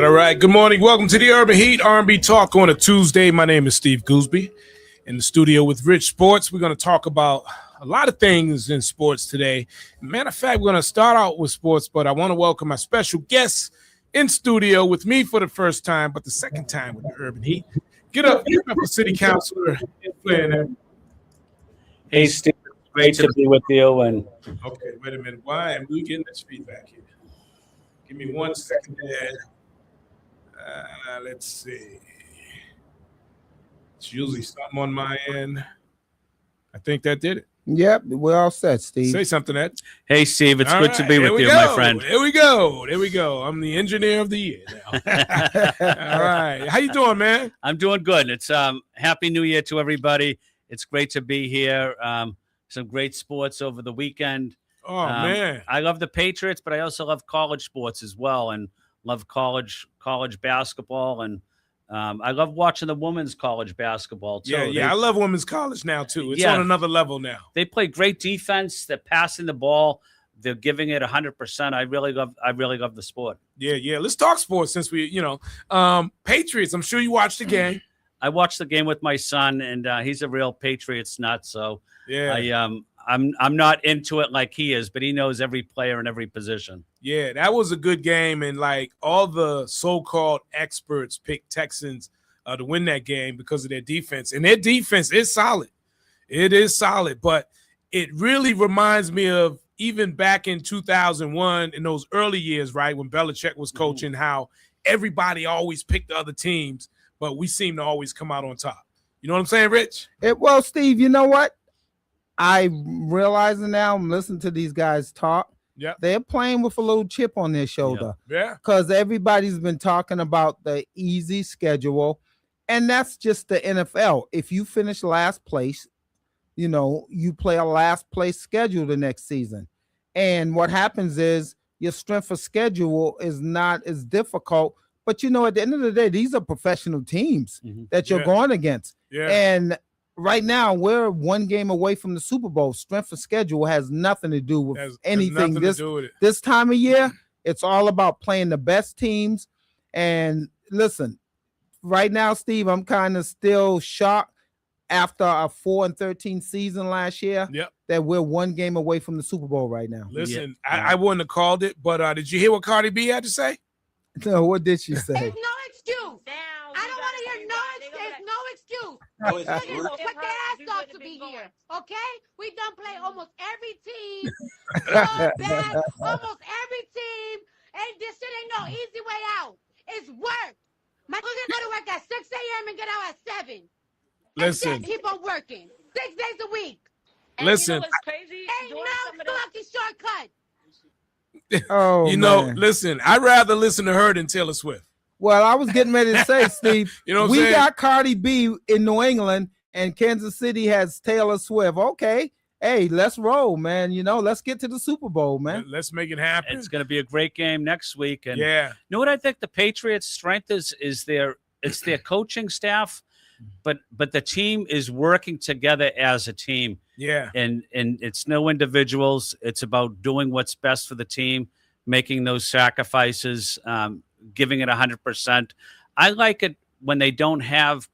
All right. Good morning. Welcome to the Urban Heat R&B Talk on a Tuesday. My name is Steve Gooseby. In the studio with Rich Sports, we're going to talk about a lot of things in sports today. Matter of fact, we're going to start out with sports, but I want to welcome my special guest in studio with me for the first time, but the second time with the Urban Heat. Get up for City Councilor Flynn. Hey, Steve, great to be with you. And okay, wait a minute. Why am we getting this feedback here? Give me 1 second there. Let's see. It's usually something on my end. I think that did it. Yep, we're all set, Steve. Say something, Ed. Hey, Steve, it's good to be with you, my friend. There we go. I'm the engineer of the year now. All right. How you doing, man? I'm doing good. It's Happy New Year to everybody. It's great to be here. Some great sports over the weekend. Oh, man. I love the Patriots, but I also love college sports as well, and love college basketball, and I love watching the women's college basketball too. Yeah, I love women's college now too. It's on another level now. They play great defense. They're passing the ball. They're giving it 100%. I really love the sport. Yeah. Let's talk sports since we, Patriots. I'm sure you watched the game. I watched the game with my son, and he's a real Patriots nut. So yeah, I'm not into it like he is, but he knows every player in every position. Yeah, that was a good game, and like all the so-called experts picked Texans to win that game because of their defense, and their defense is solid. It is solid, but it really reminds me of even back in 2001 in those early years, right, when Belichick was coaching, how everybody always picked the other teams, but we seem to always come out on top. You know what I'm saying, Rich? Well, Steve, you know what? I'm realizing now, I'm listening to these guys talk. Yeah, they're playing with a little chip on their shoulder. Yeah, because everybody's been talking about the easy schedule, and that's just the NFL. If you finish last place, you play a last place schedule the next season, and what happens is your strength of schedule is not as difficult. But at the end of the day, these are professional teams that you're going against. Yeah, and right now, we're one game away from the Super Bowl. Strength of schedule has nothing to do with anything. This time of year, it's all about playing the best teams. And listen, right now, Steve, I'm kind of still shocked after a 4-13 season last year that we're one game away from the Super Bowl right now. Listen, I wouldn't have called it, but did you hear what Cardi B had to say? No, what did she say? There's no excuse. I don't want to hear no excuse. These niggas will put their ass off to be here, okay? We done play almost every team. Almost every team. And this shit ain't no easy way out. It's work. My niggas go to work at 6 a.m. and get out at 7. Listen. And keep on working. 6 days a week. And listen. What's crazy? Ain't no fucking shortcut. Listen, I'd rather listen to her than Taylor Swift. Well, I was getting ready to say, Steve, we got Cardi B in New England, and Kansas City has Taylor Swift. Okay, hey, let's roll, man. Let's get to the Super Bowl, man. Let's make it happen. It's going to be a great game next week. And you know what I think the Patriots' strength is their coaching staff, but the team is working together as a team. Yeah, and it's no individuals. It's about doing what's best for the team, making those sacrifices, giving it 100%. I like it when they don't have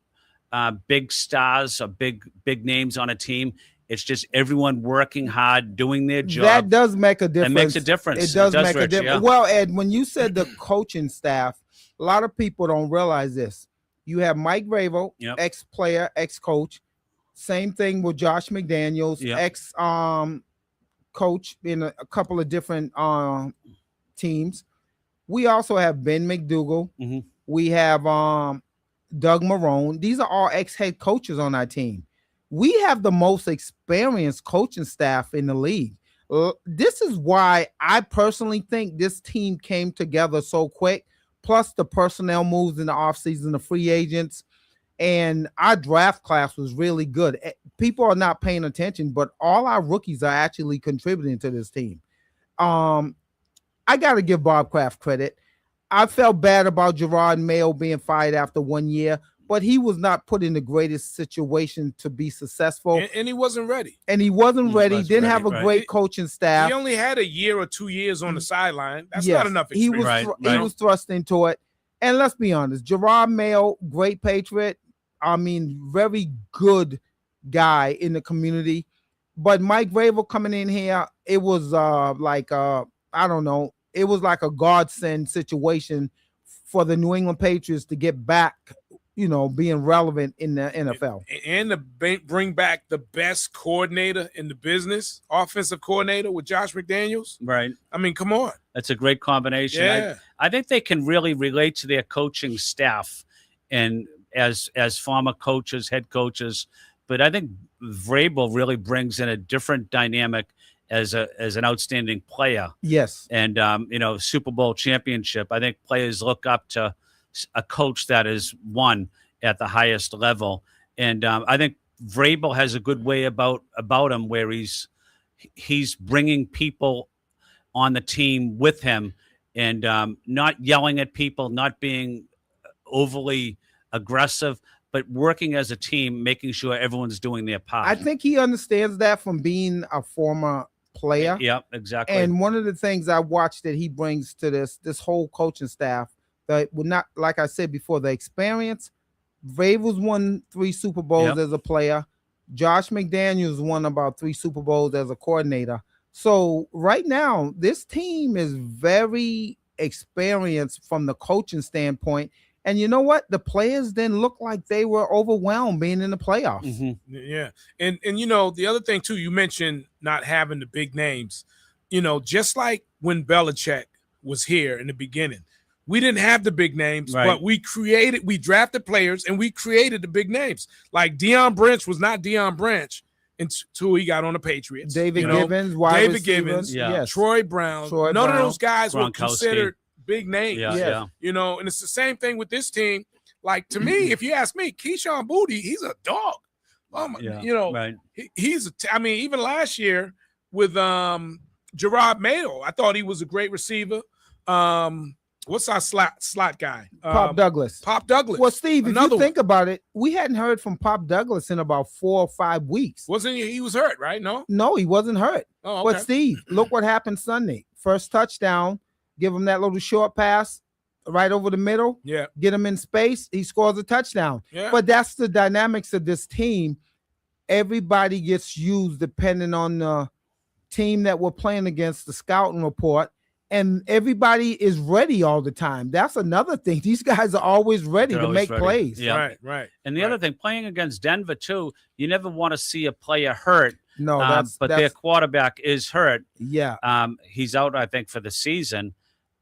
big stars or big names on a team. It's just everyone working hard, doing their job. That does make a difference. It makes a difference. It does make Rich, a difference. Yeah. Well, Ed, when you said the coaching staff, a lot of people don't realize this. You have Mike Vrabel, ex-player, ex-coach. Same thing with Josh McDaniels, ex-coach in a couple of different teams. We also have Ben McDougal. Mm-hmm. We have Doug Marrone. These are all ex-head coaches on our team. We have the most experienced coaching staff in the league. This is why I personally think this team came together so quick, plus the personnel moves in the offseason, the free agents, and our draft class was really good. People are not paying attention, but all our rookies are actually contributing to this team. I got to give Bob Kraft credit. I felt bad about Gerard Mayo being fired after 1 year, but he was not put in the greatest situation to be successful. And he wasn't ready. Didn't have a great coaching staff. He only had a year or 2 years on the sideline. That's not enough experience. He was thrust into it. And let's be honest, Gerard Mayo, great Patriot. I mean, very good guy in the community. But Mike Vrabel coming in here, it was I don't know. It was like a godsend situation for the New England Patriots to get back, being relevant in the NFL. And to bring back the best coordinator in the business, offensive coordinator with Josh McDaniels. Right. I mean, come on. That's a great combination. Yeah. I think they can really relate to their coaching staff and as former coaches, head coaches. But I think Vrabel really brings in a different dynamic as an outstanding player. Yes. And, Super Bowl championship. I think players look up to a coach that is won at the highest level. And I think Vrabel has a good way about him where he's bringing people on the team with him and not yelling at people, not being overly aggressive, but working as a team, making sure everyone's doing their part. I think he understands that from being a former player. Yeah, exactly. And one of the things I watched that he brings to this whole coaching staff that would not, like I said before, the experience. Vrabel's won 3 Super Bowls as a player. Josh McDaniels won about 3 Super Bowls as a coordinator. So right now, this team is very experienced from the coaching standpoint. And you know what? The players didn't look like they were overwhelmed being in the playoffs. Mm-hmm. Yeah. And the other thing, too, you mentioned not having the big names. Just like when Belichick was here in the beginning, we didn't have the big names, but we drafted players, and we created the big names. Like Deion Branch was not Deion Branch until he got on the Patriots. David Gibbons, Troy Brown. None of those guys were considered big names. Yeah. And it's the same thing with this team. Like, to me, if you ask me, Keyshawn Boutte, he's a dog. Even last year with Gerard Mayo, I thought he was a great receiver. What's our slot guy? Pop Douglas. Well, Steve, if you think about it, we hadn't heard from Pop Douglas in about 4 or 5 weeks. Wasn't he? He was hurt, right? No, he wasn't hurt. Oh, okay. But Steve, look what happened Sunday. First touchdown. Give him that little short pass right over the middle. Yeah. Get him in space. He scores a touchdown. Yeah. But that's the dynamics of this team. Everybody gets used depending on the team that we're playing against, the scouting report, and everybody is ready all the time. That's another thing. These guys are always ready to make plays. Yeah. Right. And the other thing, playing against Denver, too, you never want to see a player hurt. No, their quarterback is hurt. Yeah. He's out, I think, for the season.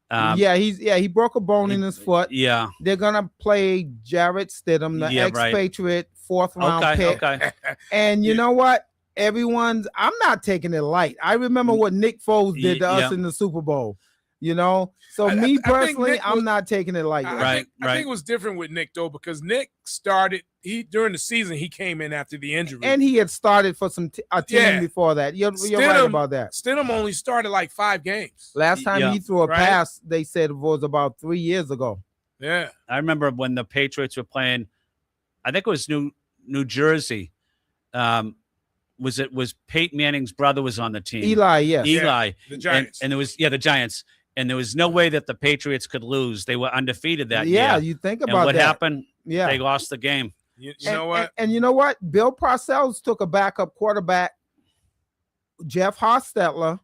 He broke a bone in his foot. Yeah. They're gonna play Jarrett Stidham, the ex-Patriot, 4th round pick. Okay. And you know what? I'm not taking it light. I remember what Nick Foles did to us in the Super Bowl. So me personally, I'm not taking it light. I think it was different with Nick though, because Nick started. During the season he came in after the injury, and he had started for a team before that. You're right about that. Stidham only started like 5 games. Last time he threw a pass, they said was about 3 years ago. Yeah, I remember when the Patriots were playing. I think it was New Jersey. Was Peyton Manning's brother was on the team? Eli, yes. Eli, the Giants, and there was the Giants. And there was no way that the Patriots could lose. They were undefeated that year. Yeah, you think about what that. happened? Yeah, they lost the game. You know what? And you know what? Bill Parcells took a backup quarterback, Jeff Hostetler,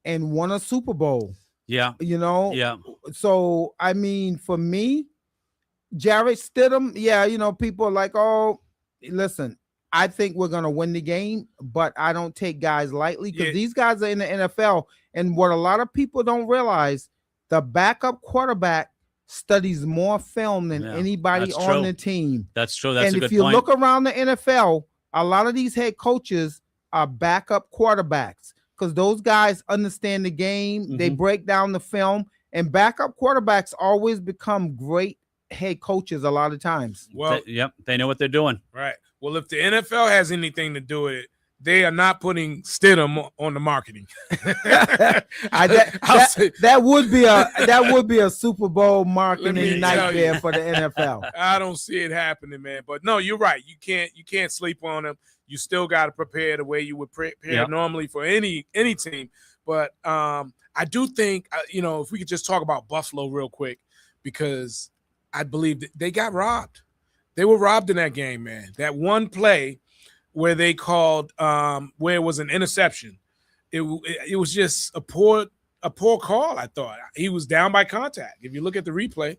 and won a Super Bowl. Yeah. Yeah. So, I mean, for me, Jarrett Stidham, people are like, oh, listen, I think we're going to win the game, but I don't take guys lightly because these guys are in the NFL. And what a lot of people don't realize, the backup quarterback studies more film than anybody on the team. That's true. That's and a good if you point. look around the NFL, a lot of these head coaches are backup quarterbacks because those guys understand the game. They break down the film, and backup quarterbacks always become great head coaches a lot of times. Well, they know what they're doing. Right. Well, if the NFL has anything to do with it, they are not putting Stidham on the marketing. That would be a Super Bowl marketing nightmare for the NFL. I don't see it happening, man. But no, you're right. You can't sleep on them. You still got to prepare the way you would prepare normally for any team. But I do think if we could just talk about Buffalo real quick, because I believe that they got robbed. They were robbed in that game, man. That one play where they called where it was an interception. It was just a poor call, I thought. He was down by contact. If you look at the replay.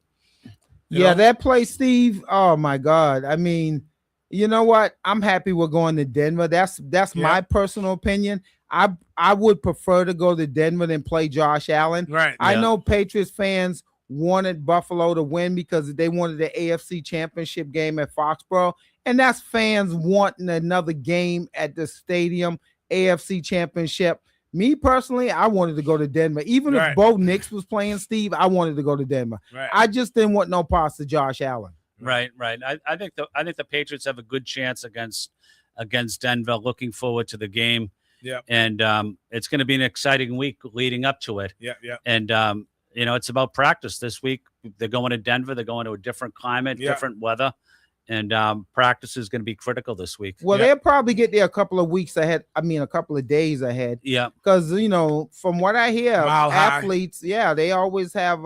That play, Steve, oh my God. I mean, you know what? I'm happy we're going to Denver. That's my personal opinion. I would prefer to go to Denver than play Josh Allen. Right. I know Patriots fans wanted Buffalo to win because they wanted the AFC Championship game at Foxborough. And that's fans wanting another game at the stadium, AFC Championship. Me personally, I wanted to go to Denver. Even if Bo Nix was playing, Steve, I wanted to go to Denver. Right. I just didn't want no parts of Josh Allen. Right. I think the Patriots have a good chance against Denver. Looking forward to the game. Yeah. And it's going to be an exciting week leading up to it. Yeah. And it's about practice this week. They're going to Denver. They're going to a different climate, different weather. And practice is going to be critical this week. Well, they'll probably get there a couple of weeks ahead. I mean, a couple of days ahead. Yeah. Because, from what I hear, athletes, they always have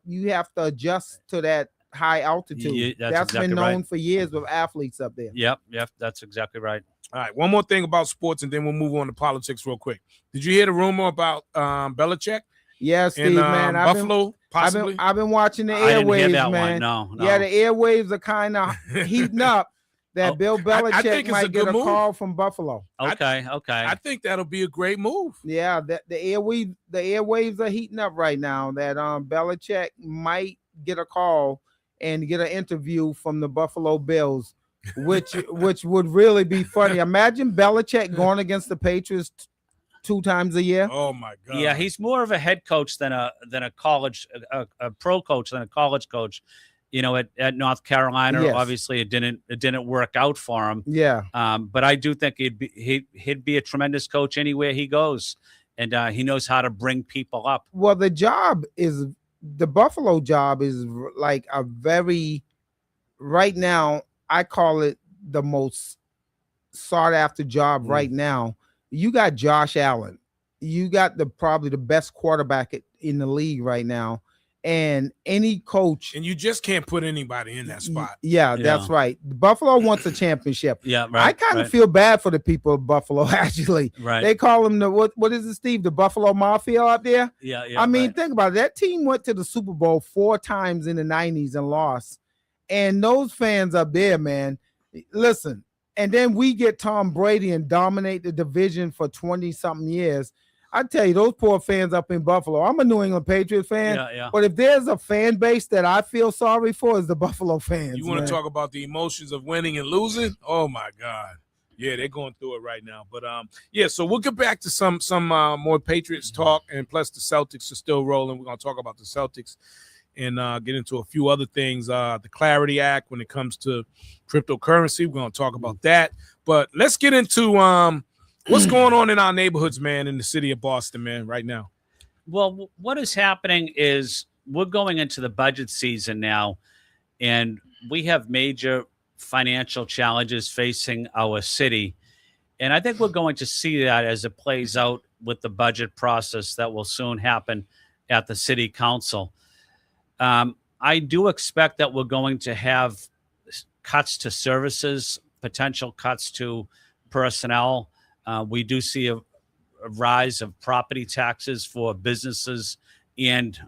you have to adjust to that high altitude. That's exactly been known for years with athletes up there. Yep. That's exactly right. All right. One more thing about sports, and then we'll move on to politics real quick. Did you hear the rumor about Belichick? Yeah, Steve, man. Buffalo, possibly. I've been watching the airwaves, man. No. Yeah, the airwaves are kind of heating up. That Bill Belichick might get a call from Buffalo. Okay. I think that'll be a great move. Yeah, the airwaves are heating up right now. That Belichick might get a call and get an interview from the Buffalo Bills, which would really be funny. Imagine Belichick going against the Patriots 2 times a year. Oh my God. Yeah, he's more of a head coach than a college a pro coach than a college coach. At North Carolina, obviously it didn't work out for him. Yeah. But I do think he'd be a tremendous coach anywhere he goes, and he knows how to bring people up. Well, the Buffalo job is like a very, right now, I call it the most sought after job right now. You got Josh Allen. You got probably the best quarterback in the league right now. And any coach. And you just can't put anybody in that spot. Yeah, that's right. Buffalo wants a championship. Yeah, right. I kind of feel bad for the people of Buffalo, actually. Right. They call them what is it, Steve? The Buffalo Mafia out there? Yeah. I mean, think about it. That team went to the Super Bowl 4 times in the 90s and lost. And those fans up there, man, listen. And then we get Tom Brady and dominate the division for 20-something years. I tell you, those poor fans up in Buffalo. I'm a New England Patriots fan. Yeah. But if there's a fan base that I feel sorry for, is the Buffalo fans. You want to talk about the emotions of winning and losing? Oh my God. Yeah, they're going through it right now. But so we'll get back to some more Patriots talk, and plus the Celtics are still rolling. We're gonna talk about the Celtics and get into a few other things. The Clarity Act when it comes to cryptocurrency. We're gonna talk about that. But let's get into what's going on in our neighborhoods, man, in the city of Boston, man, right now. Well, what is happening is we're going into the budget season now, and we have major financial challenges facing our city. And I think we're going to see that as it plays out with the budget process that will soon happen at the city council. I do expect that we're going to have cuts to services, potential cuts to personnel. We do see a rise of property taxes for businesses and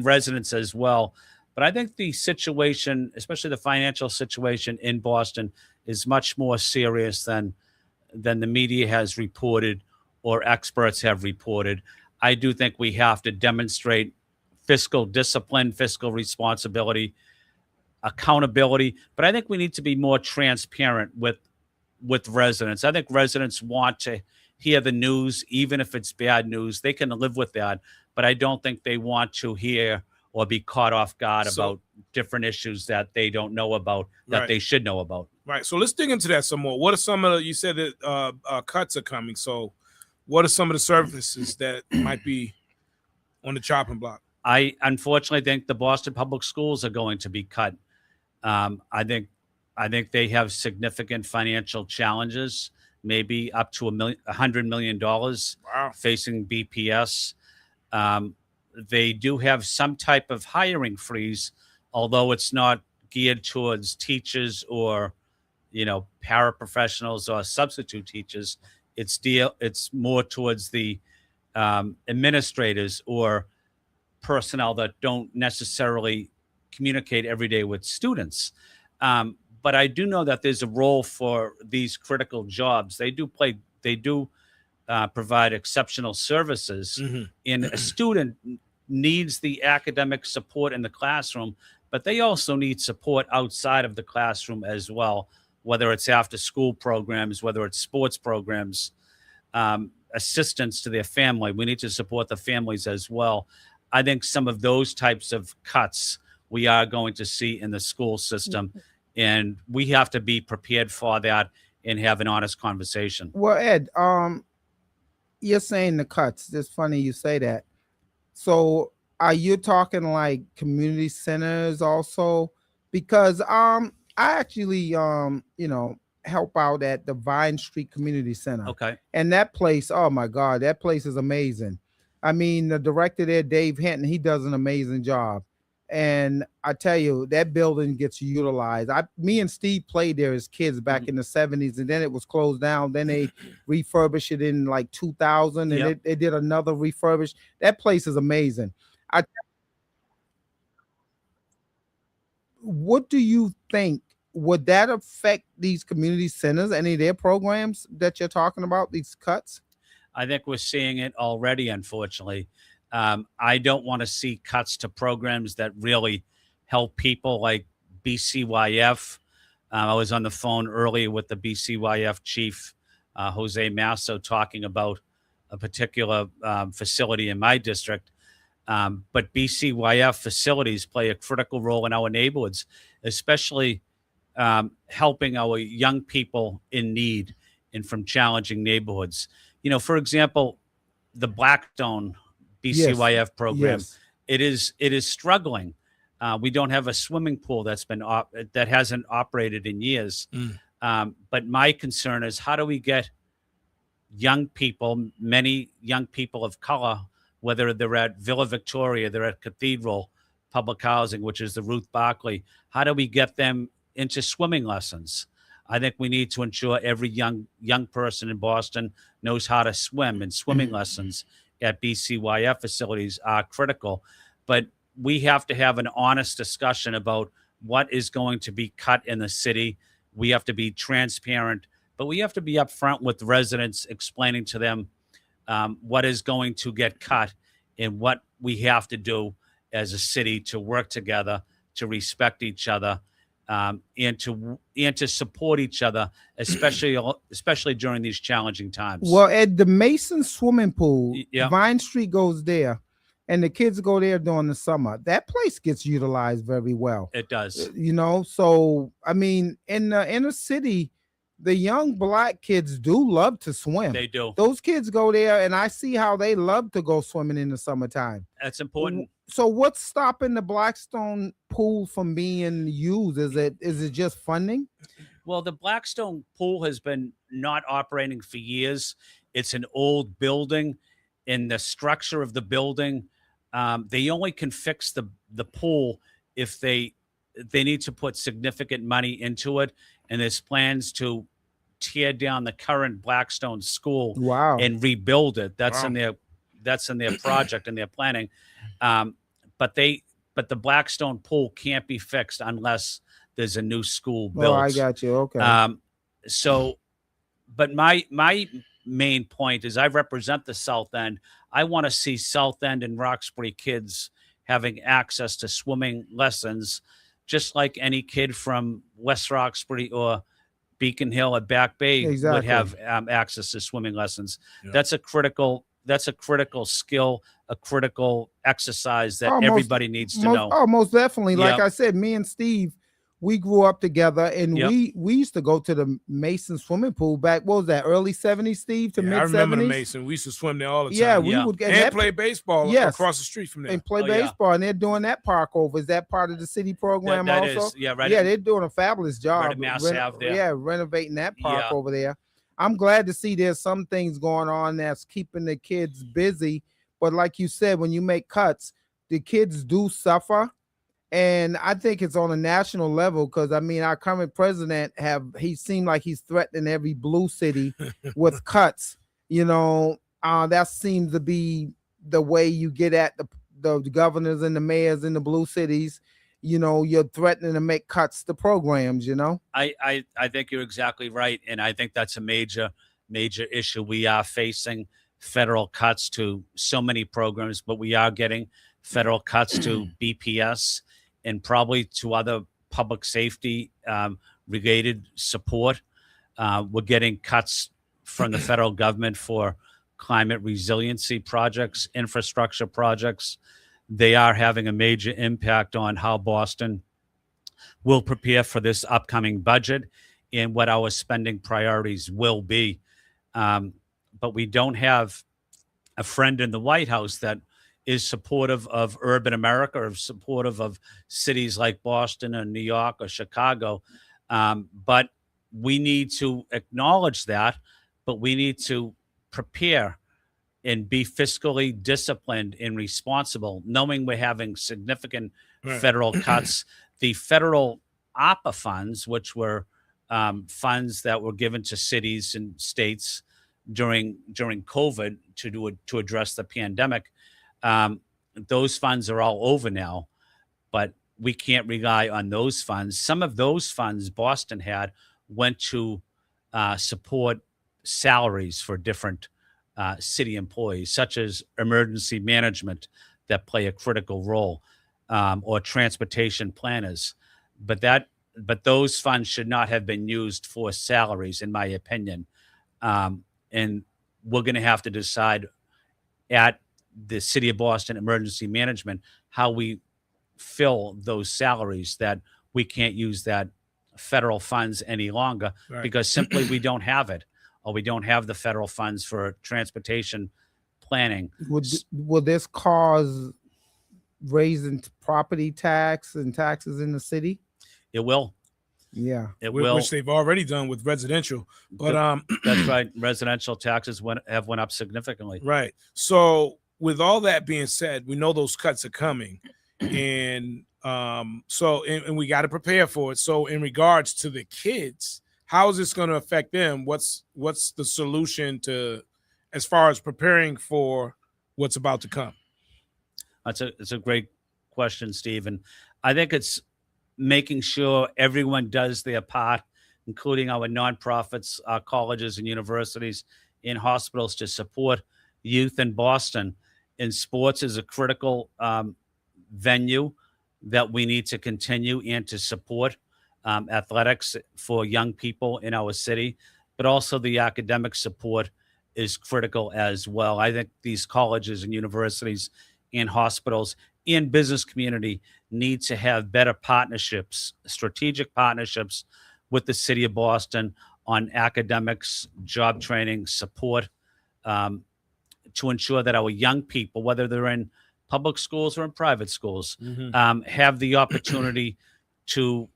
residents as well. But I think the situation, especially the financial situation in Boston, is much more serious than the media has reported or experts have reported. I do think we have to demonstrate fiscal discipline, fiscal responsibility, accountability. But I think we need to be more transparent with residents. I think residents want to hear the news, even if it's bad news. They can live with that, but I don't think they want to hear or be caught off guard about different issues that they don't know about, that they should know about. Right. So let's dig into that some more. What are some of the, you said that cuts are coming. So what are some of the services that might be on the chopping block? I unfortunately think the Boston Public Schools are going to be cut. I think they have significant financial challenges, maybe up to $100 million facing BPS. They do have some type of hiring freeze, although it's not geared towards teachers or, paraprofessionals or substitute teachers. It's more towards the administrators or personnel that don't necessarily communicate every day with students. But I do know that there's a role for these critical jobs. They do provide exceptional services. And a student needs the academic support in the classroom, but they also need support outside of the classroom as well, whether it's after school programs, whether it's sports programs, assistance to their family. We need to support the families as well. I think some of those types of cuts we are going to see in the school system, and we have to be prepared for that and have an honest conversation. Well, Ed, you're saying the cuts. It's funny you say that. So are you talking like community centers also? Because I actually help out at the Vine Street Community Center. Okay. And that place, oh my God, that place is amazing. I mean, the director there, Dave Hinton, he does an amazing job. And I tell you, that building gets utilized. Me and Steve played there as kids back in the 70s, and then it was closed down. Then they refurbished it in like 2000, and they did another refurbish. That place is amazing. What do you think? Would that affect these community centers, any of their programs that you're talking about, these cuts? I think we're seeing it already, unfortunately. I don't want to see cuts to programs that really help people like BCYF. I was on the phone earlier with the BCYF chief, Jose Masso, talking about a particular facility in my district. But BCYF facilities play a critical role in our neighborhoods, especially helping our young people in need and from challenging neighborhoods. For example, the Blackstone BCYF program, it is struggling. We don't have a swimming pool that hasn't operated in years. But my concern is, how do we get young people, many young people of color, whether they're at Villa Victoria, they're at Cathedral Public Housing, which is the Ruth Barclay, how do we get them into swimming lessons? I think we need to ensure every young person in Boston knows how to swim, and swimming lessons at BCYF facilities are critical. But we have to have an honest discussion about what is going to be cut in the city. We have to be transparent, but we have to be upfront with residents, explaining to them what is going to get cut and what we have to do as a city to work together, to respect each other, and to support each other, especially during these challenging times. Well, at the Mason swimming pool, Vine Street goes there, and the kids go there during the summer. That place gets utilized very well. It does. So I mean, in the inner city, the young Black kids do love to swim. They do. Those kids go there, and I see how they love to go swimming in the summertime. That's important. So what's stopping the Blackstone pool from being used? Is it just funding? Well, the Blackstone pool has been not operating for years. It's an old building. In the structure of the building, they only can fix the pool if they need to put significant money into it. And there's plans to tear down the current Blackstone school and rebuild it. That's in their project and their planning. But the Blackstone pool can't be fixed unless there's a new school built. Oh, I got you. Okay. But my main point is, I represent the South End. I want to see South End and Roxbury kids having access to swimming lessons, just like any kid from West Roxbury or Beacon Hill or Back Bay would have access to swimming lessons. Yeah. That's a critical skill, a critical exercise that everybody needs to know. Oh, most definitely. Like I said, me and Steve, we grew up together, and we used to go to the Mason swimming pool back. What was that? Early 70s, Steve, to mid 70s. I remember the Mason. We used to swim there all the time. Yeah, we would and play baseball across the street from there. And play baseball, and they're doing that park over. Is that part of the city program that also? Is, right. Yeah, they're doing a fabulous job. Renovating that park over there. I'm glad to see there's some things going on that's keeping the kids busy. But like you said, when you make cuts, the kids do suffer. And I think it's on a national level because, I mean, our current president he seemed like he's threatening every blue city with cuts. You know, that seems to be the way you get at the governors and the mayors in the blue cities. You know, you're threatening to make cuts to programs, you know? I think you're exactly right. And I think that's a major issue. We are facing federal cuts to so many programs, but we are getting federal cuts to BPS and probably to other public safety related support. We're getting cuts from the federal government for climate resiliency projects, infrastructure projects. They are having a major impact on how Boston will prepare for this upcoming budget and what our spending priorities will be. But we don't have a friend in the White House that is supportive of urban America or supportive of cities like Boston or New York or Chicago. But we need to acknowledge that, but we need to prepare and be fiscally disciplined and responsible, knowing we're having significant federal cuts. The federal ARPA funds, which were funds that were given to cities and states during COVID to address the pandemic, those funds are all over now, but we can't rely on those funds. Some of those funds Boston had went to support salaries for different city employees, such as emergency management that play a critical role, or transportation planners. But those funds should not have been used for salaries, in my opinion. And we're going to have to decide at the City of Boston Emergency Management how we fill those salaries, that we can't use that federal funds any longer because simply we don't have it, or we don't have the federal funds for transportation planning. Will this cause raising property tax and taxes in the city? It will. Yeah, it will. Which they've already done with residential, but that's right. Residential taxes have went up significantly. Right. So with all that being said, we know those cuts are coming, and we got to prepare for it. So in regards to the kids, how is this going to affect them? What's the solution to, as far as preparing for what's about to come? It's a great question, Stephen. I think it's making sure everyone does their part, including our nonprofits, our colleges and universities, and hospitals, to support youth in Boston. And sports is a critical venue that we need to continue and to support. Athletics for young people in our city, but also the academic support is critical as well. I think these colleges and universities and hospitals and business community need to have better partnerships, strategic partnerships with the City of Boston on academics, job training, support, to ensure that our young people, whether they're in public schools or in private schools, have the opportunity to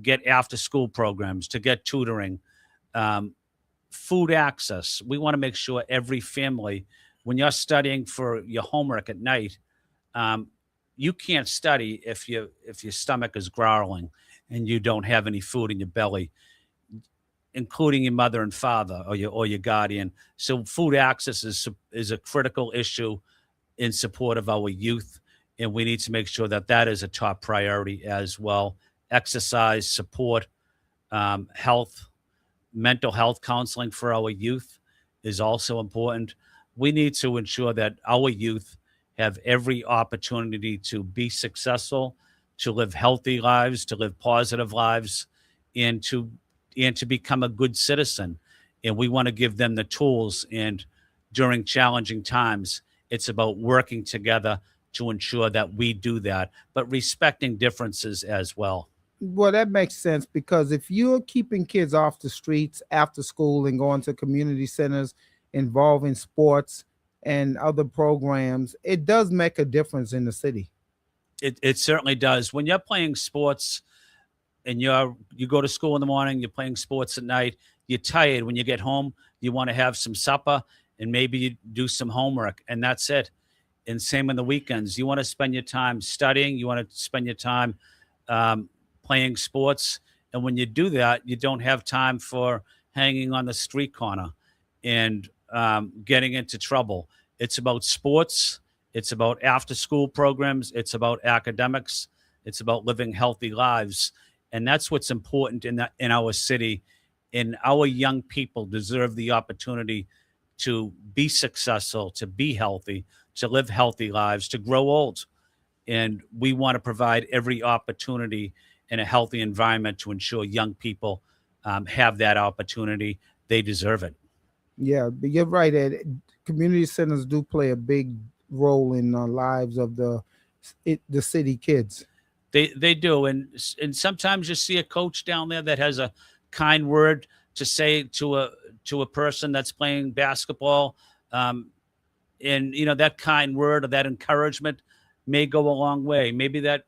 get after school programs, to get tutoring, food access. We want to make sure every family, when you're studying for your homework at night, you can't study if your stomach is growling and you don't have any food in your belly, including your mother and father or your guardian. So food access is a critical issue in support of our youth, and we need to make sure that that is a top priority as well. Exercise, support, health, mental health counseling for our youth is also important. We need to ensure that our youth have every opportunity to be successful, to live healthy lives, to live positive lives, and to become a good citizen. And we want to give them the tools. And during challenging times, it's about working together to ensure that we do that, but respecting differences as well. Well, that makes sense, because if you're keeping kids off the streets after school and going to community centers involving sports and other programs, it does make a difference in the city. It certainly does. When you're playing sports and you go to school in the morning, you're playing sports at night, you're tired. When you get home, you want to have some supper and maybe you do some homework, and that's it. And same on the weekends. You want to spend your time studying. You want to spend your time playing sports. And when you do that, you don't have time for hanging on the street corner and getting into trouble. It's about sports. It's about after-school programs. It's about academics. It's about living healthy lives. And that's what's important in our city. And our young people deserve the opportunity to be successful, to be healthy, to live healthy lives, to grow old. And we want to provide every opportunity in a healthy environment to ensure young people have that opportunity. They deserve it. Yeah, but you're right, Ed. Community centers do play a big role in the lives of the city kids. They do. And sometimes you see a coach down there that has a kind word to say to a person that's playing basketball. And, that kind word or that encouragement may go a long way. Maybe that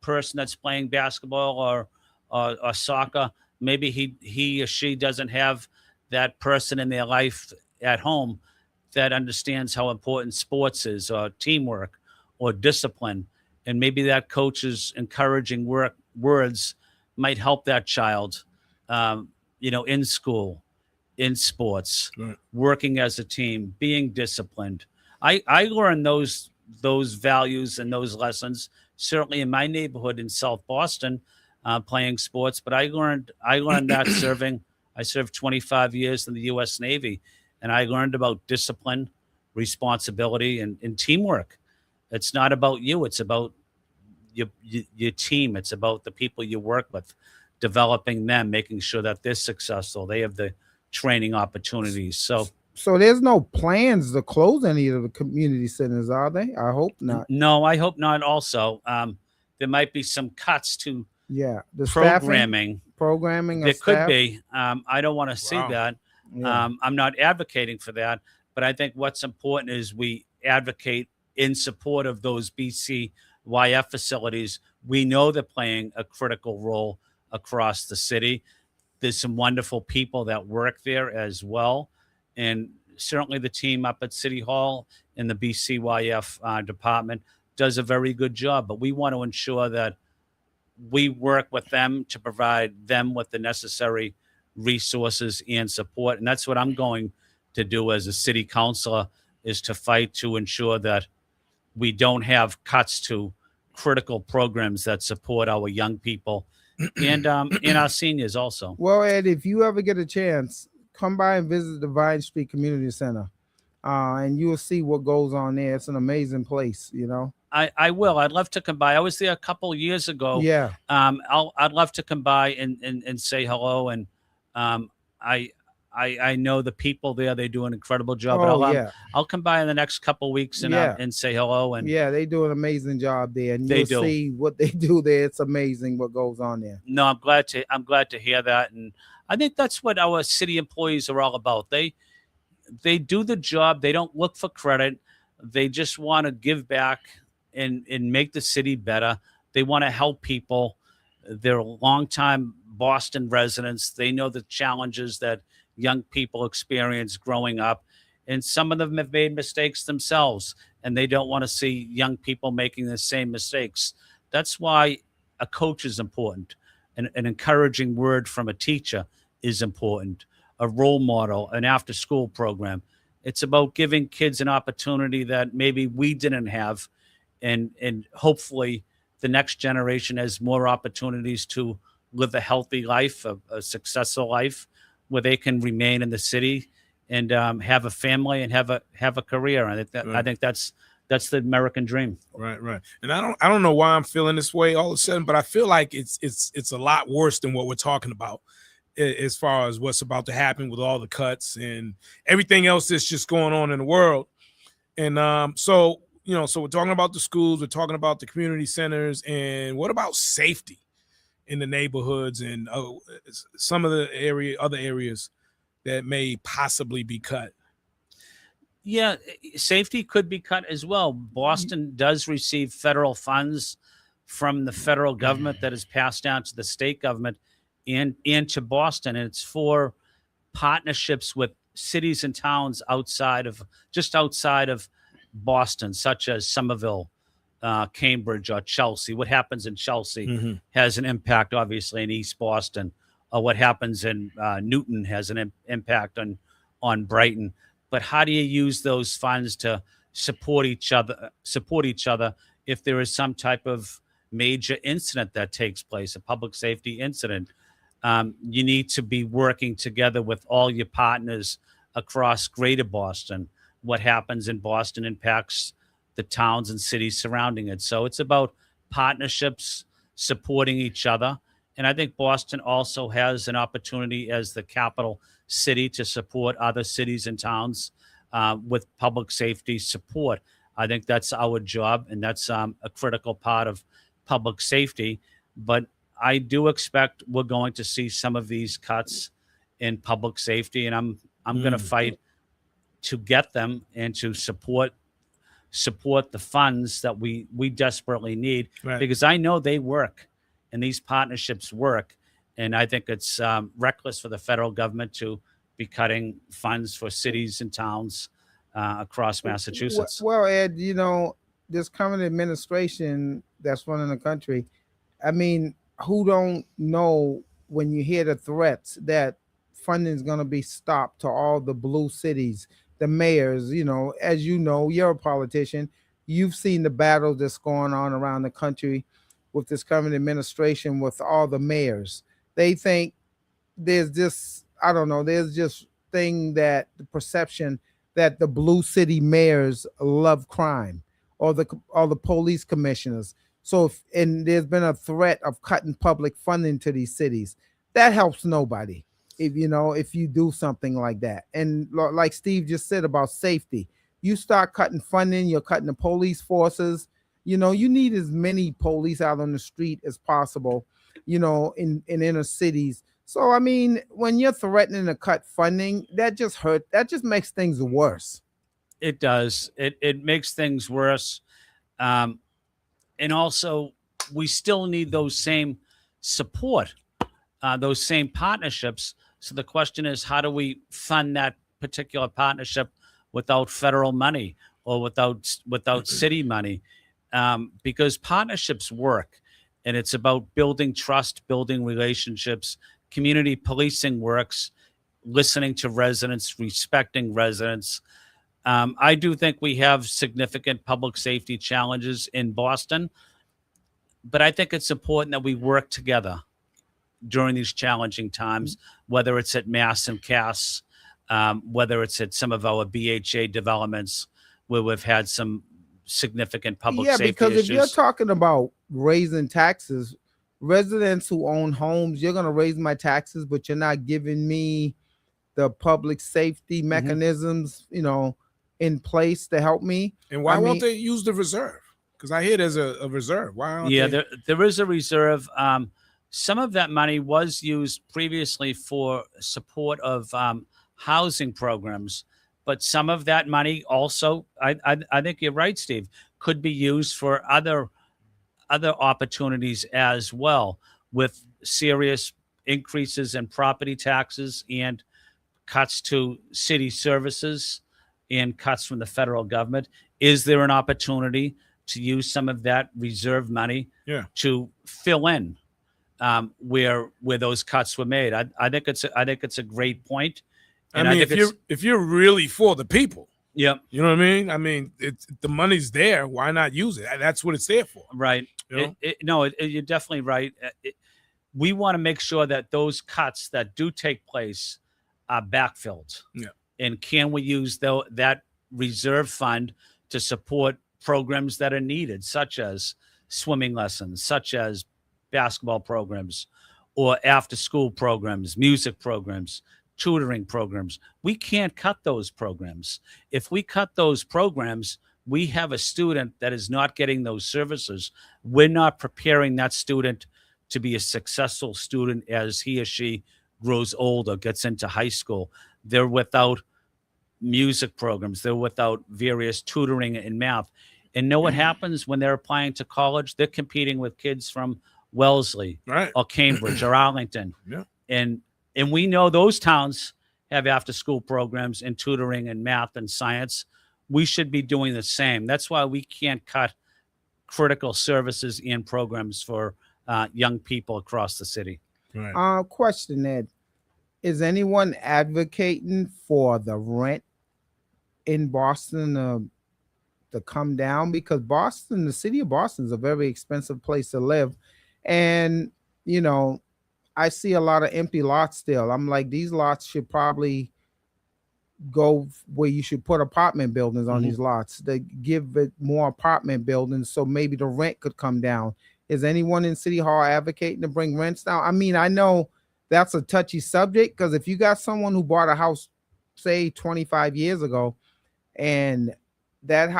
person that's playing basketball or soccer, maybe he or she doesn't have that person in their life at home that understands how important sports is, or teamwork, or discipline. And maybe that coach's encouraging words might help that child, in school, in sports, right, working as a team, being disciplined. I learned those values and those lessons certainly in my neighborhood in South Boston, playing sports. But I learned that serving. I served 25 years in the U.S. Navy, and I learned about discipline, responsibility, and teamwork. It's not about you. It's about your team. It's about the people you work with, developing them, making sure that they're successful. They have the training opportunities. So there's no plans to close any of the community centers, are they? I hope not. No, I hope not. Also, there might be some cuts to the programming. Programming. There could be. I don't want to see that. Yeah. I'm not advocating for that, but I think what's important is we advocate in support of those BCYF facilities. We know they're playing a critical role across the city. There's some wonderful people that work there as well. And certainly the team up at City Hall in the BCYF department does a very good job. But we want to ensure that we work with them to provide them with the necessary resources and support. And that's what I'm going to do as a city councilor, is to fight to ensure that we don't have cuts to critical programs that support our young people and our seniors also. Well, Ed, if you ever get a chance, come by and visit the Vine Street Community Center, and you'll see what goes on there. It's an amazing place, I will. I'd love to come by. I was there a couple of years ago. Yeah. I'd love to come by and say hello. And I know the people there. They do an incredible job. But I'll come by in the next couple of weeks and say hello. And they do an amazing job there. And you'll see what they do there. It's amazing what goes on there. No, I'm glad to hear that. And I think that's what our city employees are all about. They do the job. They don't look for credit. They just want to give back and make the city better. They want to help people. They're longtime Boston residents. They know the challenges that young people experience growing up. And some of them have made mistakes themselves, and they don't want to see young people making the same mistakes. That's why a coach is important. An encouraging word from a teacher is important. A role model, an after-school program. It's about giving kids an opportunity that maybe we didn't have. And hopefully the next generation has more opportunities to live a healthy life, a successful life, where they can remain in the city and have a family and have a career. And I think that's that's the American dream. Right. And I don't know why I'm feeling this way all of a sudden, but I feel like it's a lot worse than what we're talking about as far as what's about to happen with all the cuts and everything else that's just going on in the world. And so we're talking about the schools, we're talking about the community centers, and what about safety in the neighborhoods and some of the other areas that may possibly be cut? Yeah, safety could be cut as well. Boston does receive federal funds from the federal government that is passed down to the state government and to Boston. And it's for partnerships with cities and towns outside of Boston, such as Somerville, Cambridge, or Chelsea. What happens in Chelsea has an impact, obviously, in East Boston. Or what happens in Newton has an impact on Brighton. But how do you use those funds to support each other if there is some type of major incident that takes place, a public safety incident? You need to be working together with all your partners across greater Boston. What happens in Boston impacts the towns and cities surrounding it. So it's about partnerships, supporting each other. And I think Boston also has an opportunity as the capital city to support other cities and towns with public safety support. I think that's our job, and that's a critical part of public safety. But I do expect we're going to see some of these cuts in public safety, and I'm going to fight to get them and to support the funds that we desperately need, because I know they work and these partnerships work. And I think it's reckless for the federal government to be cutting funds for cities and towns across Massachusetts. Well, Ed, this current administration that's running the country, I mean, who don't know when you hear the threats that funding is going to be stopped to all the blue cities, the mayors? As you know, you're a politician. You've seen the battle that's going on around the country with this current administration, with all the mayors. They think there's this, I don't know, there's just thing that the perception that the blue city mayors love crime, or the police commissioners. So and there's been a threat of cutting public funding to these cities. That helps nobody if you do something like that. And like Steve just said about safety, you start cutting funding, you're cutting the police forces. You need as many police out on the street as possible, in inner cities. So, I mean, when you're threatening to cut funding, that just makes things worse. It does. It makes things worse. And also, we still need those same support, those same partnerships. So the question is, how do we fund that particular partnership without federal money or without city money? Because partnerships work, and it's about building trust, building relationships. Community policing works, listening to residents, respecting residents. I do think we have significant public safety challenges in Boston, but I think it's important that we work together during these challenging times, whether it's at Mass and Cass, whether it's at some of our BHA developments where we've had some significant public safety issues. Yeah, because if you're talking about raising taxes, residents who own homes, you're going to raise my taxes, but you're not giving me the public safety mechanisms, in place to help me. And why won't they use the reserve? Because I hear there's a reserve. Why aren't they? There is a reserve. Some of that money was used previously for support of housing programs, but some of that money also, I think you're right, Steve, could be used for other opportunities as well, with serious increases in property taxes and cuts to city services and cuts from the federal government. Is there an opportunity to use some of that reserve money to fill in where those cuts were made? I think it's a great point. And I mean, if you're really for the people, yeah, you know what I mean? I mean, the money's there. Why not use it? That's what it's there for. Right. You're definitely right. We want to make sure that those cuts that do take place are backfilled. Yeah. And can we use that reserve fund to support programs that are needed, such as swimming lessons, such as basketball programs, or after-school programs, music programs, tutoring programs. We can't cut those programs. If we cut those programs, we have a student that is not getting those services. We're not preparing that student to be a successful student as he or she grows older, gets into high school. They're without music programs. They're without various tutoring in math. And know what happens when they're applying to college? They're competing with kids from Wellesley or Cambridge or Arlington. Yeah. And we know those towns have after-school programs and tutoring and math and science. We should be doing the same. That's why we can't cut critical services and programs for young people across the city. Right. Question, Ed. Is anyone advocating for the rent in Boston to come down? Because Boston, the city of Boston, is a very expensive place to live. And, you know, I see a lot of empty lots still. I'm like, these lots should probably go where you should put apartment buildings on these lots. They give it more apartment buildings so maybe the rent could come down. Is anyone in City Hall advocating to bring rents down? I mean, I know that's a touchy subject, because if you got someone who bought a house, say 25 years ago, and that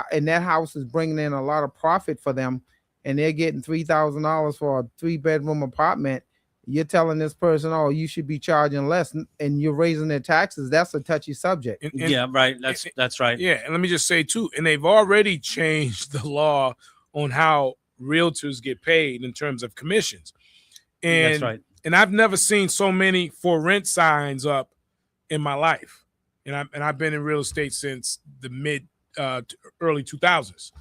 house is bringing in a lot of profit for them, and they're getting $3,000 for a 3-bedroom apartment, you're telling this person, oh, you should be charging less, and you're raising their taxes. That's a touchy subject. Yeah, right. That's right. Yeah, and let me just say too, and they've already changed the law on how realtors get paid in terms of commissions. And that's right. And I've never seen so many for rent signs up in my life. And I've been in real estate since the early 2000s.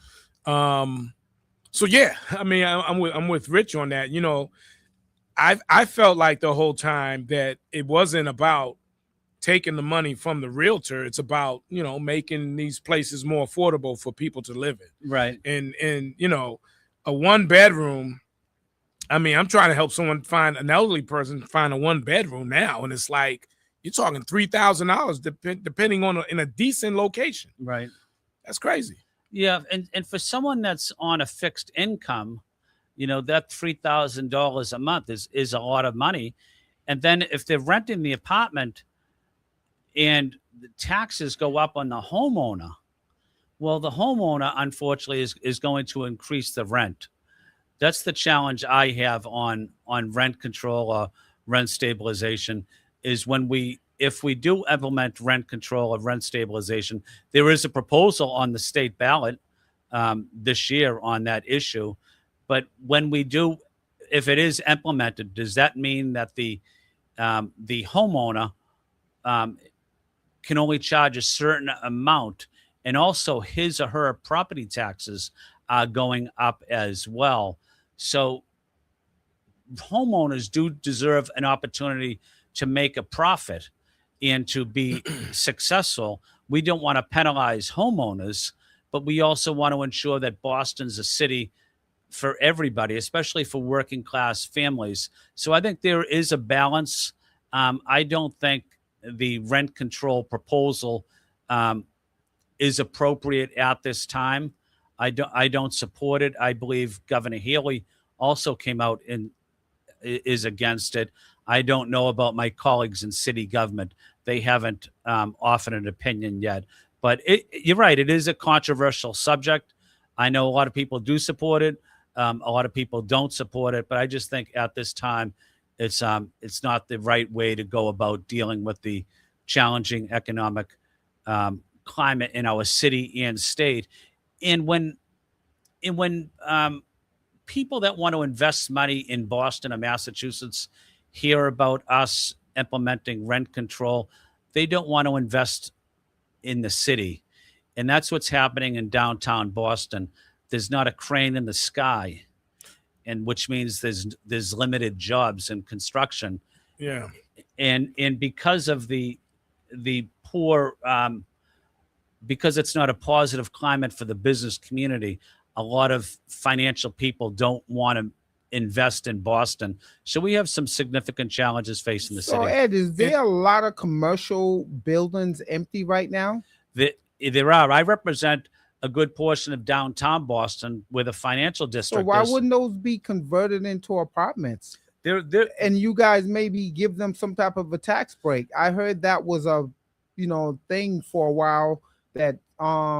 So yeah, I mean, I'm with Rich on that. You know, I felt like the whole time that it wasn't about taking the money from the realtor. It's about, you know, making these places more affordable for people to live in. Right. And you know, a 1-bedroom. I mean, I'm trying to help someone find an elderly person find a 1-bedroom now, and it's like you're talking $3,000 depending on in a decent location. Right. That's crazy. Yeah, and for someone that's on a fixed income, you know, that $3,000 a month is a lot of money. And then if they're renting the apartment and the taxes go up on the homeowner, well, the homeowner, unfortunately, is going to increase the rent. That's the challenge I have on rent control or rent stabilization, is if we do implement rent control or rent stabilization, there is a proposal on the state ballot this year on that issue. But when we do, if it is implemented, does that mean that the homeowner can only charge a certain amount, and also his or her property taxes are going up as well? So homeowners do deserve an opportunity to make a profit and to be successful. We don't want to penalize homeowners, but we also want to ensure that Boston's a city for everybody, especially for working class families. So I think there is a balance. I don't think the rent control proposal is appropriate at this time. I don't support it. I believe Governor Healy also came out and is against it. I don't know about my colleagues in city government. They haven't offered an opinion yet. But you're right. It is a controversial subject. I know a lot of people do support it. A lot of people don't support it. But I just think at this time, it's not the right way to go about dealing with the challenging economic climate in our city and state. And when people that want to invest money in Boston or Massachusetts hear about us implementing rent control, they don't want to invest in the city. And that's what's happening in downtown Boston. There's not a crane in the sky, and which means there's limited jobs in construction. Yeah. And because of the poor, because it's not a positive climate for the business community, a lot of financial people don't want to invest in Boston. So we have some significant challenges facing the city. So Ed, is there a lot of commercial buildings empty right now? There are. I represent a good portion of downtown Boston where the financial district So why is. wouldn't those be converted into apartments? They're And you guys maybe give them some type of a tax break. I heard that was a, thing for a while that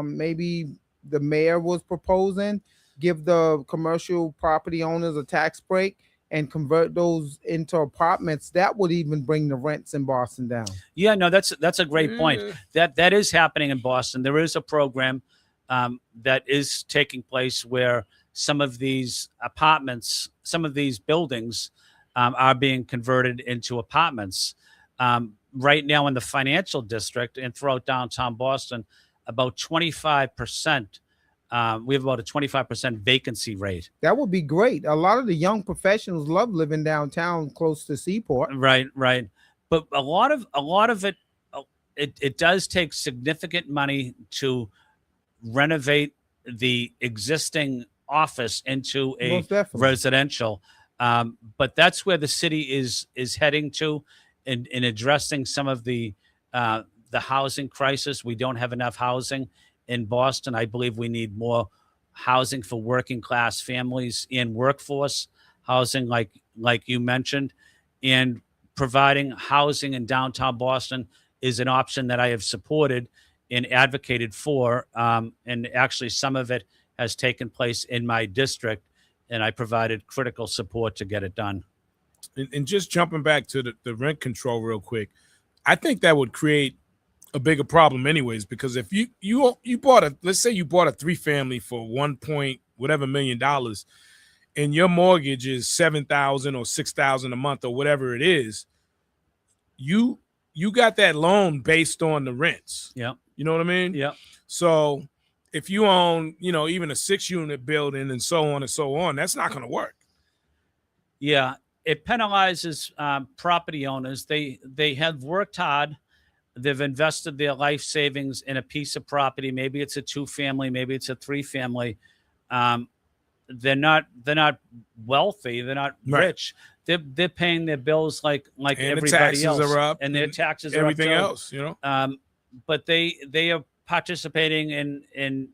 maybe the mayor was proposing, give the commercial property owners a tax break and convert those into apartments. That would even bring the rents in Boston down. Yeah, no, that's a great point. That is happening in Boston. There is a program that is taking place where some of these apartments, some of these buildings are being converted into apartments. Right now in the financial district and throughout downtown Boston, about 25%. We have about a 25% vacancy rate. That would be great. A lot of the young professionals love living downtown close to Seaport. Right. But a lot of it does take significant money to renovate the existing office into a residential. But that's where the city is heading to in addressing some of the housing crisis. We don't have enough housing in Boston. I believe we need more housing for working class families and workforce housing, like you mentioned, and providing housing in downtown Boston is an option that I have supported and advocated for. And actually some of it has taken place in my district, and I provided critical support to get it done. And just jumping back to the rent control real quick, I think that would create a bigger problem anyways, because if you bought let's say you bought a 3-family for $1 million, and your mortgage is $7,000 or $6,000 a month or whatever it is, you got that loan based on the rents. Yeah. You know what I mean? Yeah. So if you own, even a 6-unit building and so on, that's not going to work. Yeah. It penalizes property owners. They have worked hard. They've invested their life savings in a piece of property. Maybe it's a 2-family, maybe it's a 3-family. They're not wealthy. They're not rich. They're paying their bills like and everybody else. Are up, and their taxes are up. Everything else, But they are participating in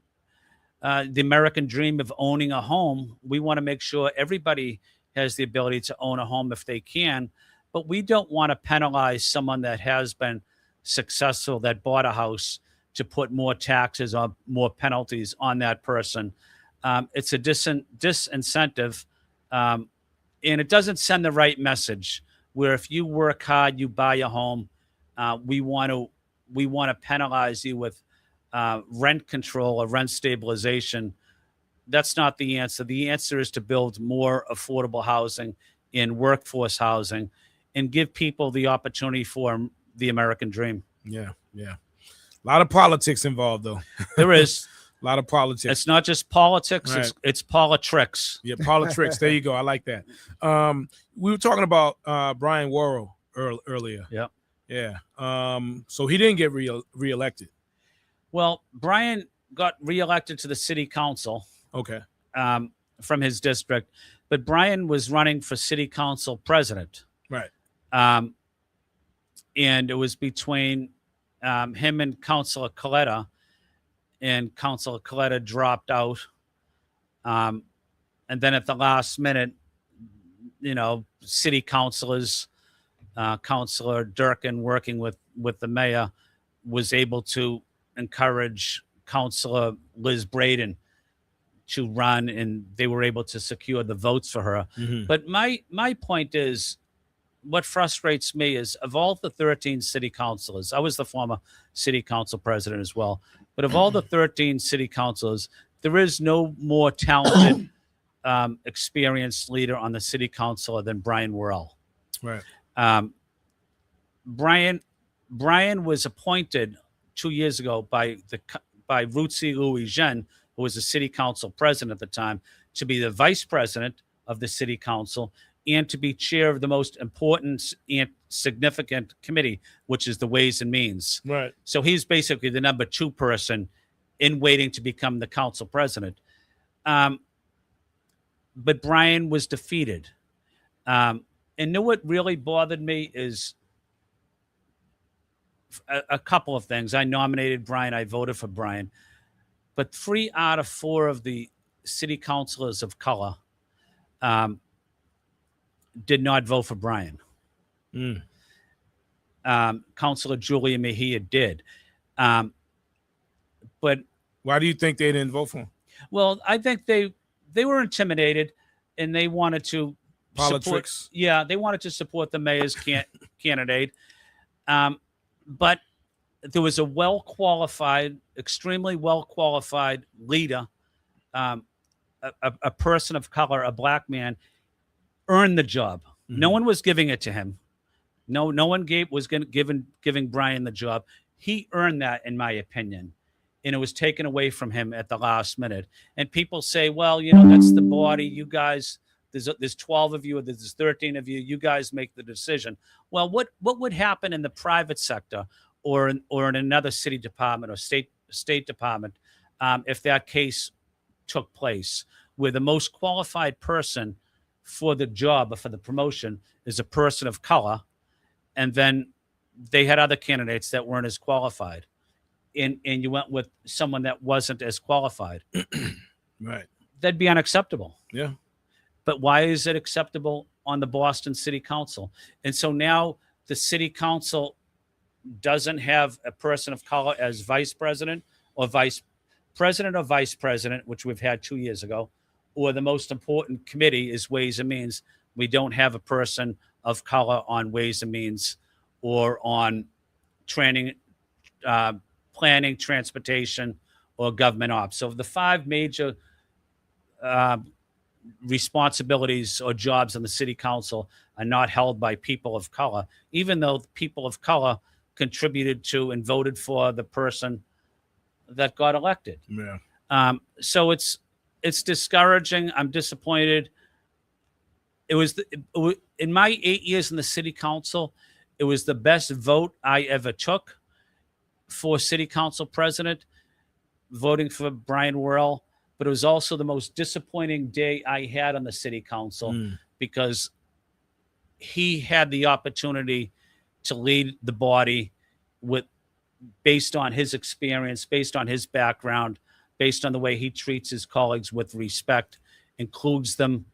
the American dream of owning a home. We want to make sure everybody has the ability to own a home if they can, but we don't want to penalize someone that has been successful, that bought a house, to put more taxes or more penalties on that person. It's a disincentive, and it doesn't send the right message. Where if you work hard, you buy a home, we want to penalize you with rent control or rent stabilization. That's not the answer. The answer is to build more affordable housing and workforce housing and give people the opportunity for the American dream. Yeah. A lot of politics involved, though. There is. A lot of politics. It's not just politics. Right. It's politricks. Yeah, politricks. There you go. I like that. We were talking about Brian Worrell earlier. Yeah. So he didn't get reelected. Well, Brian got reelected to the city council. Okay. From his district, but Brian was running for city council president. Right. And it was between him and Councilor Coletta, and Councilor Coletta dropped out. And then at the last minute, city councilors, Councilor Durkin, working with the mayor, was able to encourage Councilor Liz Braden to run, and they were able to secure the votes for her. Mm-hmm. But my point is, what frustrates me is, of all the 13 city councilors, I was the former city council president as well, but of all the 13 city councilors, there is no more talented, experienced leader on the city council than Brian Worrell. Right. Brian was appointed 2 years ago by Rutzi Louis-Jean, who was the city council president at the time, to be the vice president of the city council and to be chair of the most important and significant committee, which is the Ways and Means. Right. So he's basically the number 2 person in waiting to become the council president. But Brian was defeated. And what really bothered me is a couple of things. I nominated Brian. I voted for Brian. but 3 out of 4 of the city councilors of color did not vote for Brian. Councilor Julia Mejia did. But why do you think they didn't vote for him? Well, I think they were intimidated, and they wanted to politics. They wanted to support the mayor's candidate. But there was a extremely well-qualified leader, a person of color, a black man, earned the job. No one was giving it to him. No one was giving Brian the job. He earned that, in my opinion, and it was taken away from him at the last minute. And people say, well, that's the body. You guys, there's 12 of you, or there's 13 of you. You guys make the decision. Well, what would happen in the private sector or in another city department or state department if that case took place, where the most qualified person for the job or for the promotion is a person of color, and then they had other candidates that weren't as qualified, and you went with someone that wasn't as qualified? Right. That'd be unacceptable. Yeah. But why is it acceptable on the Boston City Council? And so now the city council doesn't have a person of color as vice president, which we've had 2 years ago, or the most important committee is Ways and Means. We don't have a person of color on Ways and Means or on training, planning, transportation, or government ops. So the 5 major responsibilities or jobs in the city council are not held by people of color, even though people of color contributed to and voted for the person that got elected. Yeah. So it's discouraging. I'm disappointed. It was in my 8 years in the city council, it was the best vote I ever took for city council president, voting for Brian Worrell. But it was also the most disappointing day I had on the city council because he had the opportunity to lead the body based on his experience, based on his background, based on the way he treats his colleagues with respect, includes them,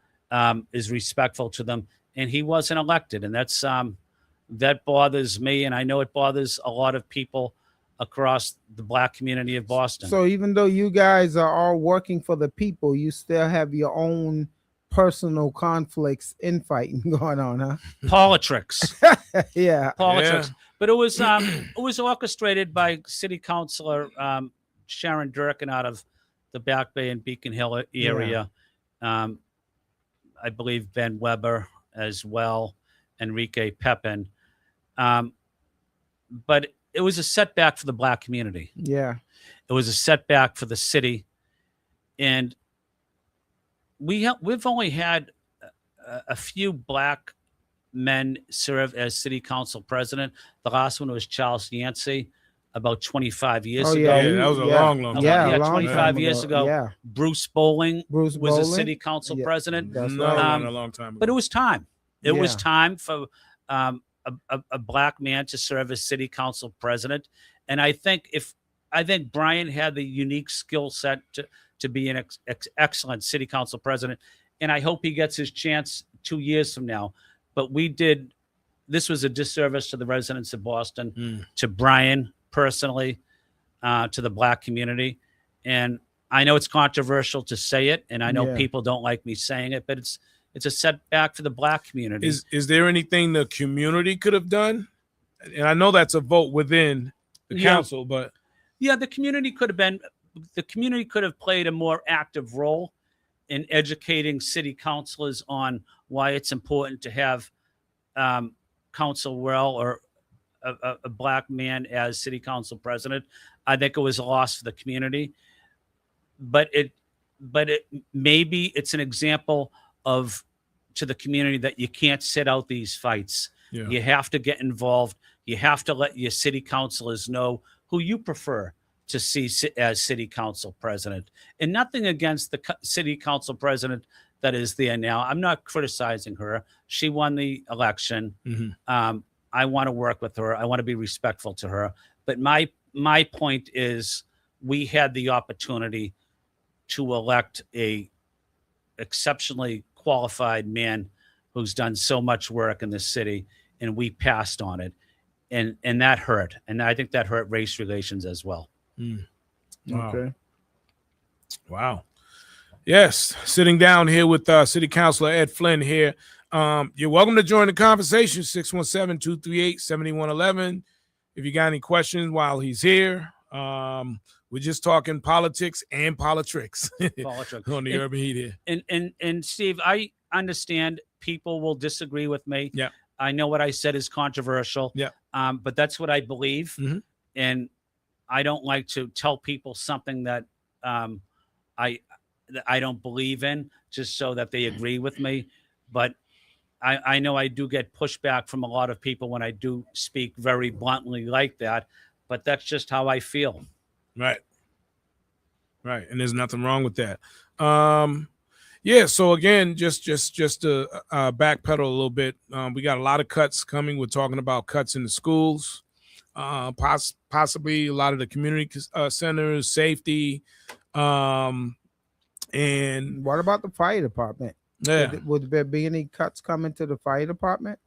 is respectful to them, and he wasn't elected. And that bothers me, and I know it bothers a lot of people across the black community of Boston. So even though you guys are all working for the people, you still have your own personal conflicts, infighting going on, huh? Politics. Yeah. Politics. Yeah. But it was orchestrated by City Councilor Sharon Durkin out of the Back Bay and Beacon Hill area. Yeah. I believe Ben Weber as well, Enrique Pepin. But it was a setback for the black community. Yeah. It was a setback for the city. And we've only had a few black men serve as city council president. The last one was Charles Yancey about 25 years ago. Yeah, that was a long time. Yeah, 25 years ago. Yeah. Bruce Bowling was a city council president. That's a long time ago. But it was time. It was time for a black man to serve as city council president. And I think Brian had the unique skill set to be an excellent city council president. And I hope he gets his chance 2 years from now. But this was a disservice to the residents of Boston, to Brian personally, to the black community. And I know it's controversial to say it, and I know people don't like me saying it, but it's a setback for the black community. Is there anything the community could have done? And I know that's a vote within the council, but the community could have played a more active role in educating city councilors on why it's important to have Councilor Worrell or a black man as city council president. I think it was a loss for the community, but maybe it's an example to the community that you can't sit out these fights. Yeah. You have to get involved. You have to let your city councilors know who you prefer to see as city council president. And nothing against the city council president that is there now. I'm not criticizing her. She won the election. Mm-hmm. I want to work with her. I want to be respectful to her. But my point is, we had the opportunity to elect a exceptionally qualified man who's done so much work in this city, and we passed on it. And that hurt. And I think that hurt race relations as well. Wow. Okay. Wow. Yes. Sitting down here with City Councilor Ed Flynn here. You're welcome to join the conversation, 617-238-7111. If you got any questions while he's here, we're just talking politics and politics on the Urban Heat here. And Steve, I understand people will disagree with me. Yeah. I know what I said is controversial. Yeah. But that's what I believe. Mm-hmm. And I don't like to tell people something that I don't believe in just so that they agree with me. But I know I do get pushback from a lot of people when I do speak very bluntly like that, but that's just how I feel. Right. Right. And there's nothing wrong with that. Yeah. So again, just to backpedal a little bit, we got a lot of cuts coming. We're talking about cuts in the schools, possibly a lot of the community centers, safety. And what about the fire department? Yeah. Would there be any cuts coming to the fire department?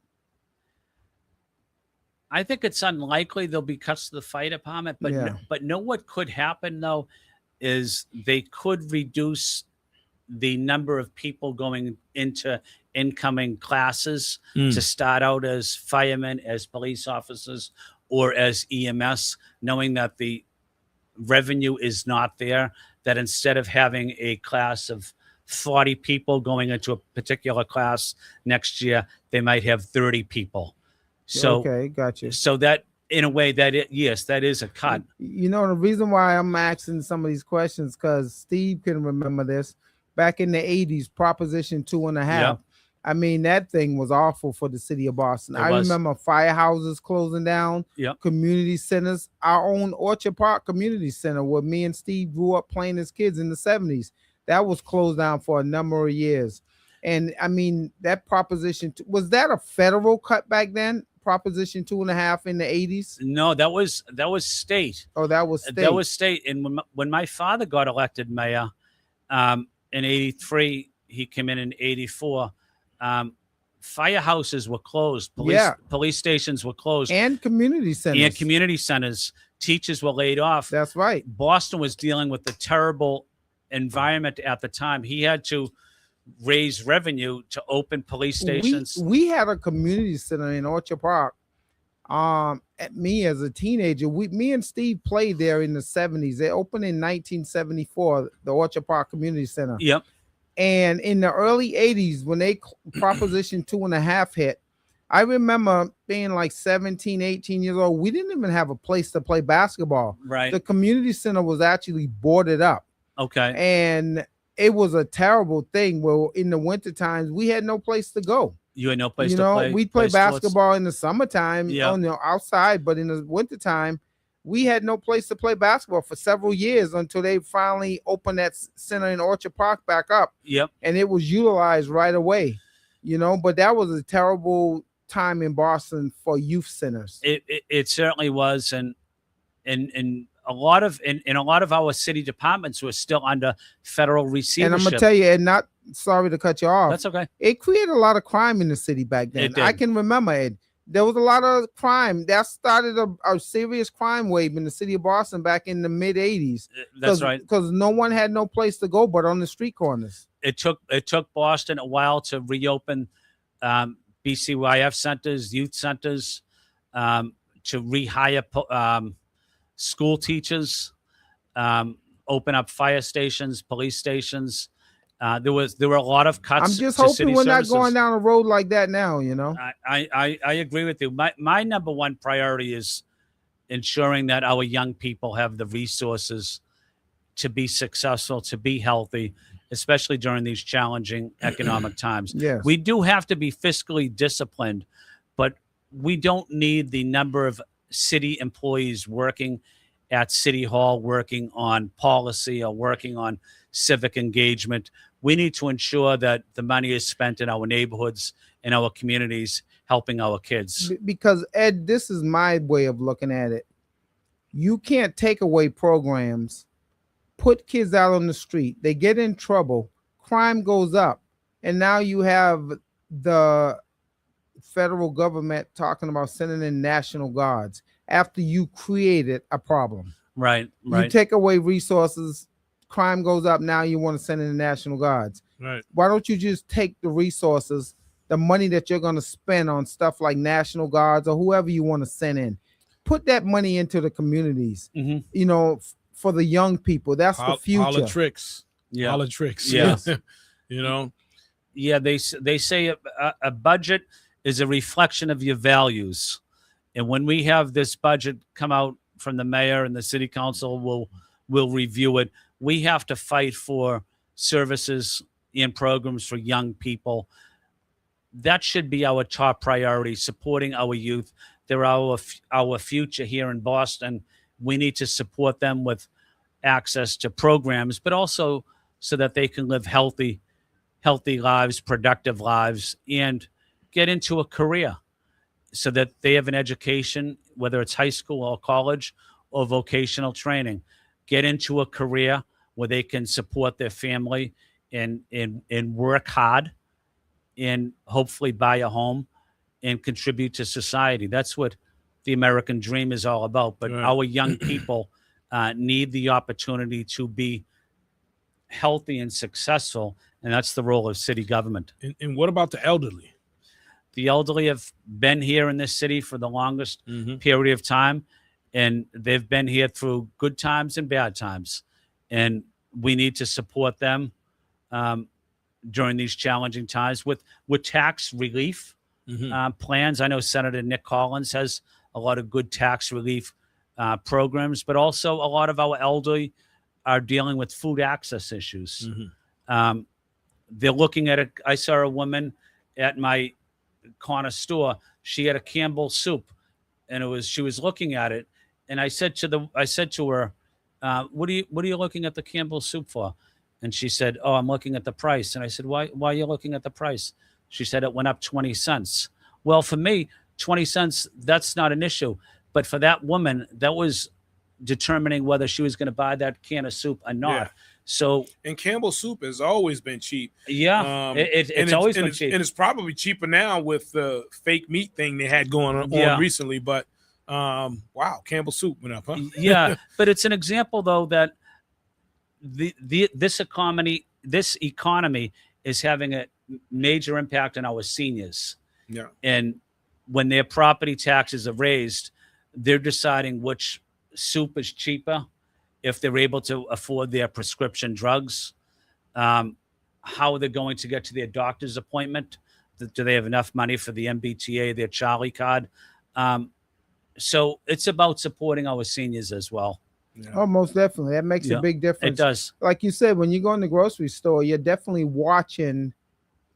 I think it's unlikely there'll be cuts to the fire department, but what could happen though is they could reduce the number of people going into incoming classes to start out as firemen, as police officers, or as EMS, knowing that the revenue is not there, that instead of having a class of 40 people going into a particular class next year, they might have 30 people. So, okay, gotcha. So that in a way that that is a cut. You know, the reason why I'm asking some of these questions, because Steve can remember this back in the 80s, Proposition 2.5. Yeah. I mean, that thing was awful for the city of Boston. I remember firehouses closing down, community centers, our own Orchard Park Community Center, where me and Steve grew up playing as kids in the 70s. That was closed down for a number of years. And I mean, that proposition, was that a federal cut back then? Proposition 2.5 in the 80s? No, that was state. Oh, that was state. That was state. And when my father got elected mayor in 83, he came in 84. Firehouses were closed. Police stations were closed. And community centers. Teachers were laid off. That's right. Boston was dealing with the terrible environment at the time. He had to raise revenue to open police stations. We had a community center in Orchard Park. Me as a teenager, me and Steve played there in the 70s. They opened in 1974, the Orchard Park Community Center. Yep. And in the early 80s, when they Proposition 2.5 hit, I remember being like 17, 18 years old. We didn't even have a place to play basketball. Right. The community center was actually boarded up. Okay. And it was a terrible thing where in the winter times, we had no place to go. You had no place to play? We'd play basketball in the summertime, outside, but in the wintertime, we had no place to play basketball for several years until they finally opened that center in Orchard Park back up. Yep. And it was utilized right away, but that was a terrible time in Boston for youth centers. It certainly was. And a lot of our city departments were still under federal receivership. And I'm gonna tell you, and not sorry to cut you off. That's okay. It created a lot of crime in the city back then. I can remember it. There was a lot of crime that started a serious crime wave in the city of Boston back in the mid 80s. That's right. Because no one had no place to go but on the street corners. It took Boston a while to reopen BCYF centers, youth centers, to rehire school teachers, open up fire stations, police stations. There were a lot of cuts. I'm just hoping we're not going down a road like that now, I agree with you. My number one priority is ensuring that our young people have the resources to be successful, to be healthy, especially during these challenging economic times. Yes. We do have to be fiscally disciplined, but we don't need the number of city employees working at City Hall, working on policy or working on civic engagement. We need to ensure that the money is spent in our neighborhoods, in our communities, helping our kids. Because, Ed, this is my way of looking at it. You can't take away programs, put kids out on the street. They get in trouble. Crime goes up. And now you have the federal government talking about sending in National Guards after you created a problem. Right. You take away resources, crime goes up. Now you want to send in the National Guards. Right. Why don't you just take the resources, the money that you're going to spend on stuff like National Guards or whoever you want to send in, put that money into the communities, you know, for the young people. That's the future. Politics. Yeah. Politics. Yeah. You know? Yeah, they say a budget is a reflection of your values. And when we have this budget come out from the mayor and the city council, we'll review it. We have to fight for services and programs for young people. That should be our top priority, supporting our youth. They're our future here in Boston. We need to support them with access to programs, but also so that they can live healthy lives, productive lives, and get into a career so that they have an education, whether it's high school or college or vocational training. Get into a career where they can support their family and work hard and hopefully buy a home and contribute to society. That's what the American dream is all about. But our young people need the opportunity to be healthy and successful, and that's the role of city government. And what about the elderly? The elderly have been here in this city for the longest period of time, and they've been here through good times and bad times, and we need to support them during these challenging times with tax relief plans. I know Senator Nick Collins has a lot of good tax relief programs, but also a lot of our elderly are dealing with food access issues. They're looking at it. I saw a woman at my corner store. She had a Campbell soup, and she was looking at it. And I said to her, what are you looking at the Campbell soup for? And she said, oh, I'm looking at the price. And I said, why are you looking at the price? She said it went up 20 cents. Well, for me, 20 cents, that's not an issue. But for that woman, that was determining whether she was going to buy that can of soup or not. Yeah. So, and Campbell soup has always been cheap. Yeah, it's always been cheap. And it's probably cheaper now with the fake meat thing they had going on recently. But wow, Campbell soup went up, huh? Yeah, but it's an example, though, that this economy is having a major impact on our seniors. Yeah. And when their property taxes are raised, they're deciding which soup is cheaper, if they're able to afford their prescription drugs, how they're going to get to their doctor's appointment. Do they have enough money for the MBTA, their Charlie card? So it's about supporting our seniors as well. Yeah. Oh, most definitely. That makes a big difference. It does. Like you said, when you go in the grocery store, you're definitely watching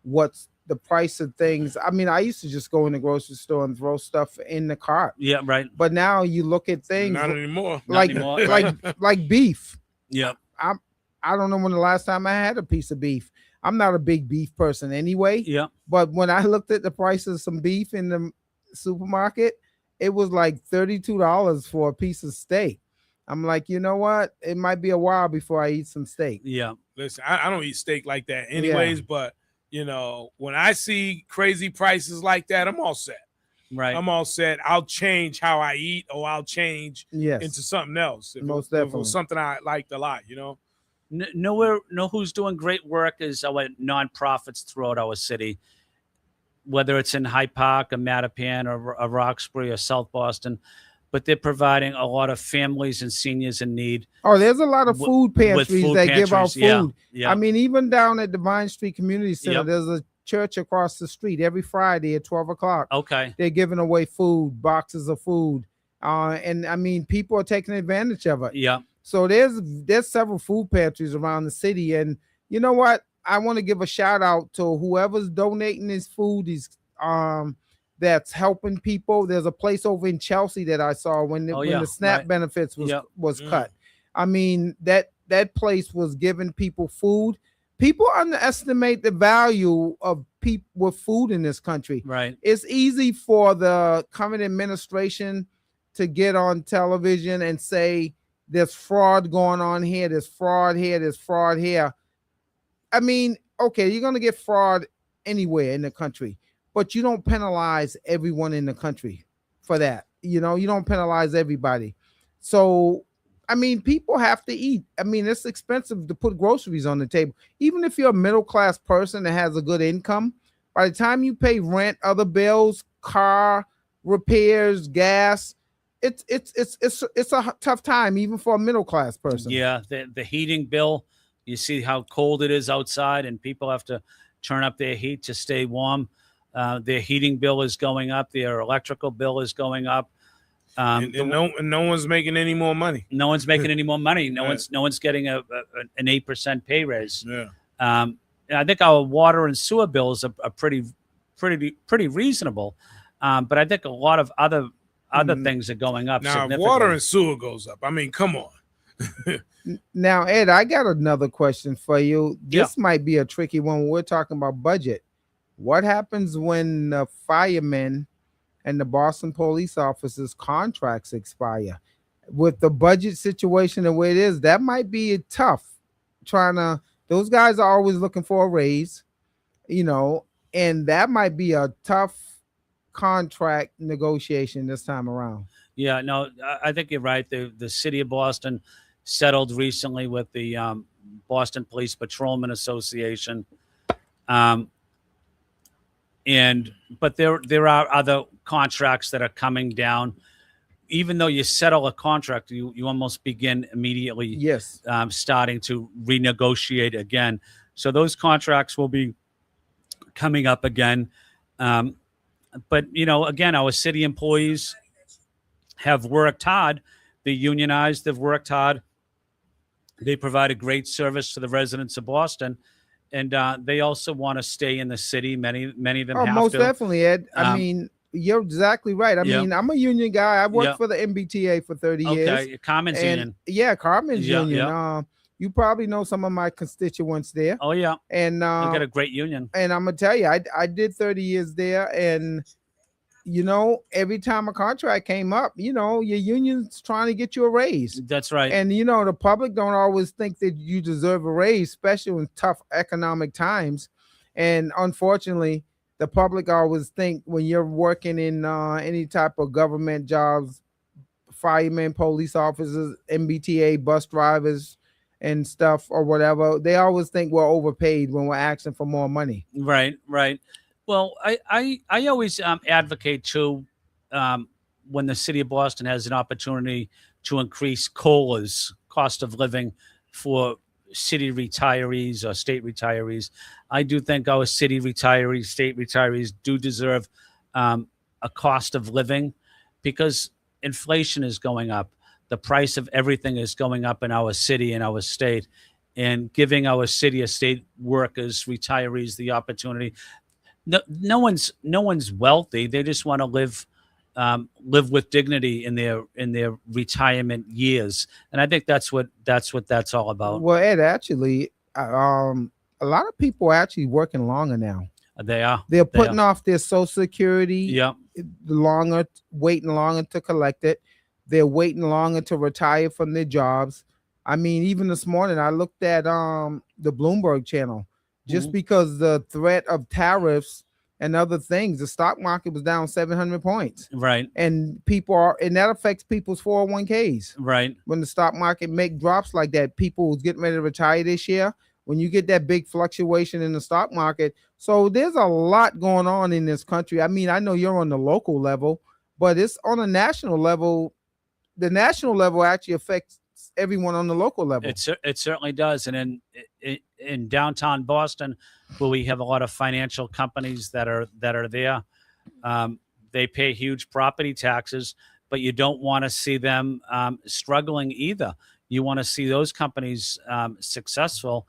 what's the price of things. I mean, I used to just go in the grocery store and throw stuff in the cart. Yeah, right. But now you look at things. Not anymore. Like beef. Yeah. I don't know when the last time I had a piece of beef. I'm not a big beef person anyway. Yeah. But when I looked at the price of some beef in the supermarket, it was like $32 for a piece of steak. I'm like, you know what? It might be a while before I eat some steak. Yeah. Listen, I don't eat steak like that anyways, but you know, when I see crazy prices like that, I'm all set. Right. I'm all set. I'll change how I eat, or I'll change into something else. Most definitely. If it was something I liked a lot, you know. Know who's doing great work is our nonprofits throughout our city, whether it's in Hyde Park or Mattapan or Roxbury or South Boston. But they're providing a lot of families and seniors in need. Oh, there's a lot of food pantries that give out food. Yeah. I mean, even down at the Vine Street Community Center, there's a church across the street every Friday at 12 o'clock. Okay. They're giving away food, boxes of food. And I mean, people are taking advantage of it. Yeah. So there's several food pantries around the city. And you know what? I want to give a shout out to whoever's donating this food, that's helping people. There's a place over in Chelsea that I saw when the SNAP benefits was cut. I mean, that place was giving people food. People underestimate the value of people with food in this country. Right. It's easy for the current administration to get on television and say there's fraud going on here, there's fraud here, there's fraud here. I mean, okay, you're going to get fraud anywhere in the country, but you don't penalize everyone in the country for that. You don't penalize everybody. So, I mean, people have to eat. I mean, it's expensive to put groceries on the table. Even if you're a middle-class person that has a good income, by the time you pay rent, other bills, car repairs, gas, it's a tough time even for a middle-class person. Yeah, the heating bill. You see how cold it is outside, and people have to turn up their heat to stay warm. Their heating bill is going up. Their electrical bill is going up. And no one's making any more money. No one's making any more money. No one's getting an 8% pay raise. Yeah. And I think our water and sewer bills are pretty reasonable. But I think a lot of other things are going up. Now, if water and sewer goes up, I mean, come on. Now, Ed, I got another question for you. This might be a tricky one when we're talking about budget. What happens when the firemen and the Boston police officers' contracts expire? With the budget situation the way it is, that might be tough. Those guys are always looking for a raise, and that might be a tough contract negotiation this time around. Yeah, no, I think you're right. The city of Boston settled recently with the Boston Police Patrolman Association. But there are other contracts that are coming down. Even though you settle a contract, you almost begin immediately starting to renegotiate again. So those contracts will be coming up again. But, again, our city employees have worked hard. They unionized, they've worked hard. They provide a great service to the residents of Boston. And they also want to stay in the city. Many of them have most to. Definitely, Ed. I mean, you're exactly right. I mean, I'm a union guy. I worked for the MBTA for 30 years. Okay, Carmen's Union. Yeah, Carmen's Union. You probably know some of my constituents there. Oh, yeah. And they got a great union. And I'm going to tell you, I did 30 years there. And, every time a contract came up, your union's trying to get you a raise. That's right. And, the public don't always think that you deserve a raise, especially in tough economic times. And unfortunately, the public always think when you're working in any type of government jobs, firemen, police officers, MBTA, bus drivers, and stuff or whatever, they always think we're overpaid when we're asking for more money. Right. Well, I always advocate too when the city of Boston has an opportunity to increase COLAs, cost of living, for city retirees or state retirees. I do think our city retirees, state retirees do deserve a cost of living because inflation is going up. The price of everything is going up in our city and our state, and giving our city or state workers, retirees, the opportunity. No one's wealthy. They just want to live with dignity in their retirement years, and I think that's what that's all about. Well, Ed, actually, a lot of people are actually working longer now. They are. They're putting off their Social Security. Yeah. Waiting longer to collect it. They're waiting longer to retire from their jobs. I mean, even this morning, I looked at the Bloomberg channel. Just because the threat of tariffs and other things, the stock market was down 700 points. Right. And and that affects people's 401ks. Right. When the stock market make drops like that, people who's getting ready to retire this year, when you get that big fluctuation in the stock market. So there's a lot going on in this country. I mean, I know you're on the local level, but it's on a national level. The national level actually affects everyone on the local level. It certainly does. And in downtown Boston, where we have a lot of financial companies that are there, they pay huge property taxes, but you don't want to see them struggling either. You want to see those companies successful.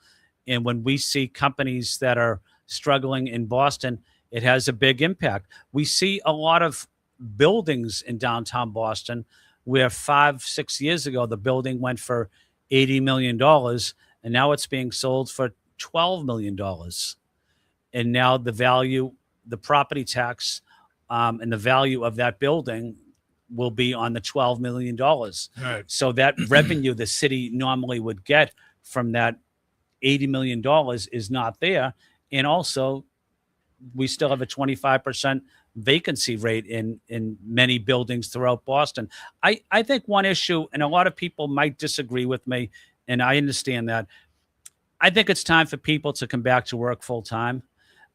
And when we see companies that are struggling in Boston, it has a big impact. We see a lot of buildings in downtown Boston where 5-6 years ago, the building went for $80 million, and now it's being sold for $12 million. And now the property tax and the value of that building will be on the $12 million. Right. So that revenue the city normally would get from that $80 million is not there. And also, we still have a 25% vacancy rate in many buildings throughout Boston. I think one issue, and a lot of people might disagree with me, and I understand that, I think it's time for people to come back to work full time,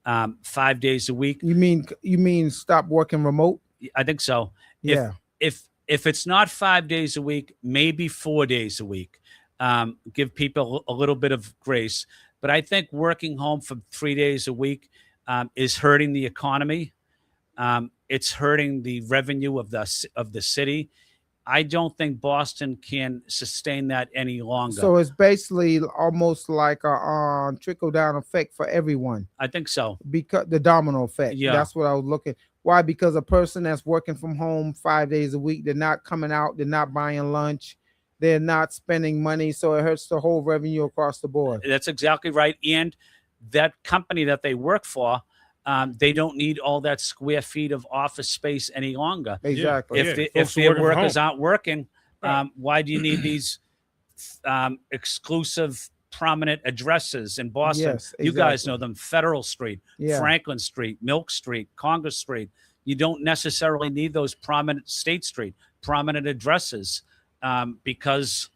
5 days a week. You mean stop working remote? I think so. Yeah. If it's not 5 days a week, maybe 4 days a week. Give people a little bit of grace. But I think working home for 3 days a week is hurting the economy. It's hurting the revenue of the city. I don't think Boston can sustain that any longer. So it's basically almost like a trickle down effect for everyone. I think so. Because the domino effect. Yeah. That's what I was looking. Why? Because a person that's working from home 5 days a week, they're not coming out, they're not buying lunch, they're not spending money. So it hurts the whole revenue across the board. That's exactly right. And that company that they work for, they don't need all that square feet of office space any longer. Exactly. If their workers aren't working, why do you need these exclusive, prominent addresses in Boston? Yes, exactly. You guys know them: Federal Street, Yeah. Franklin Street, Milk Street, Congress Street. You don't necessarily need those prominent State Street, prominent addresses, because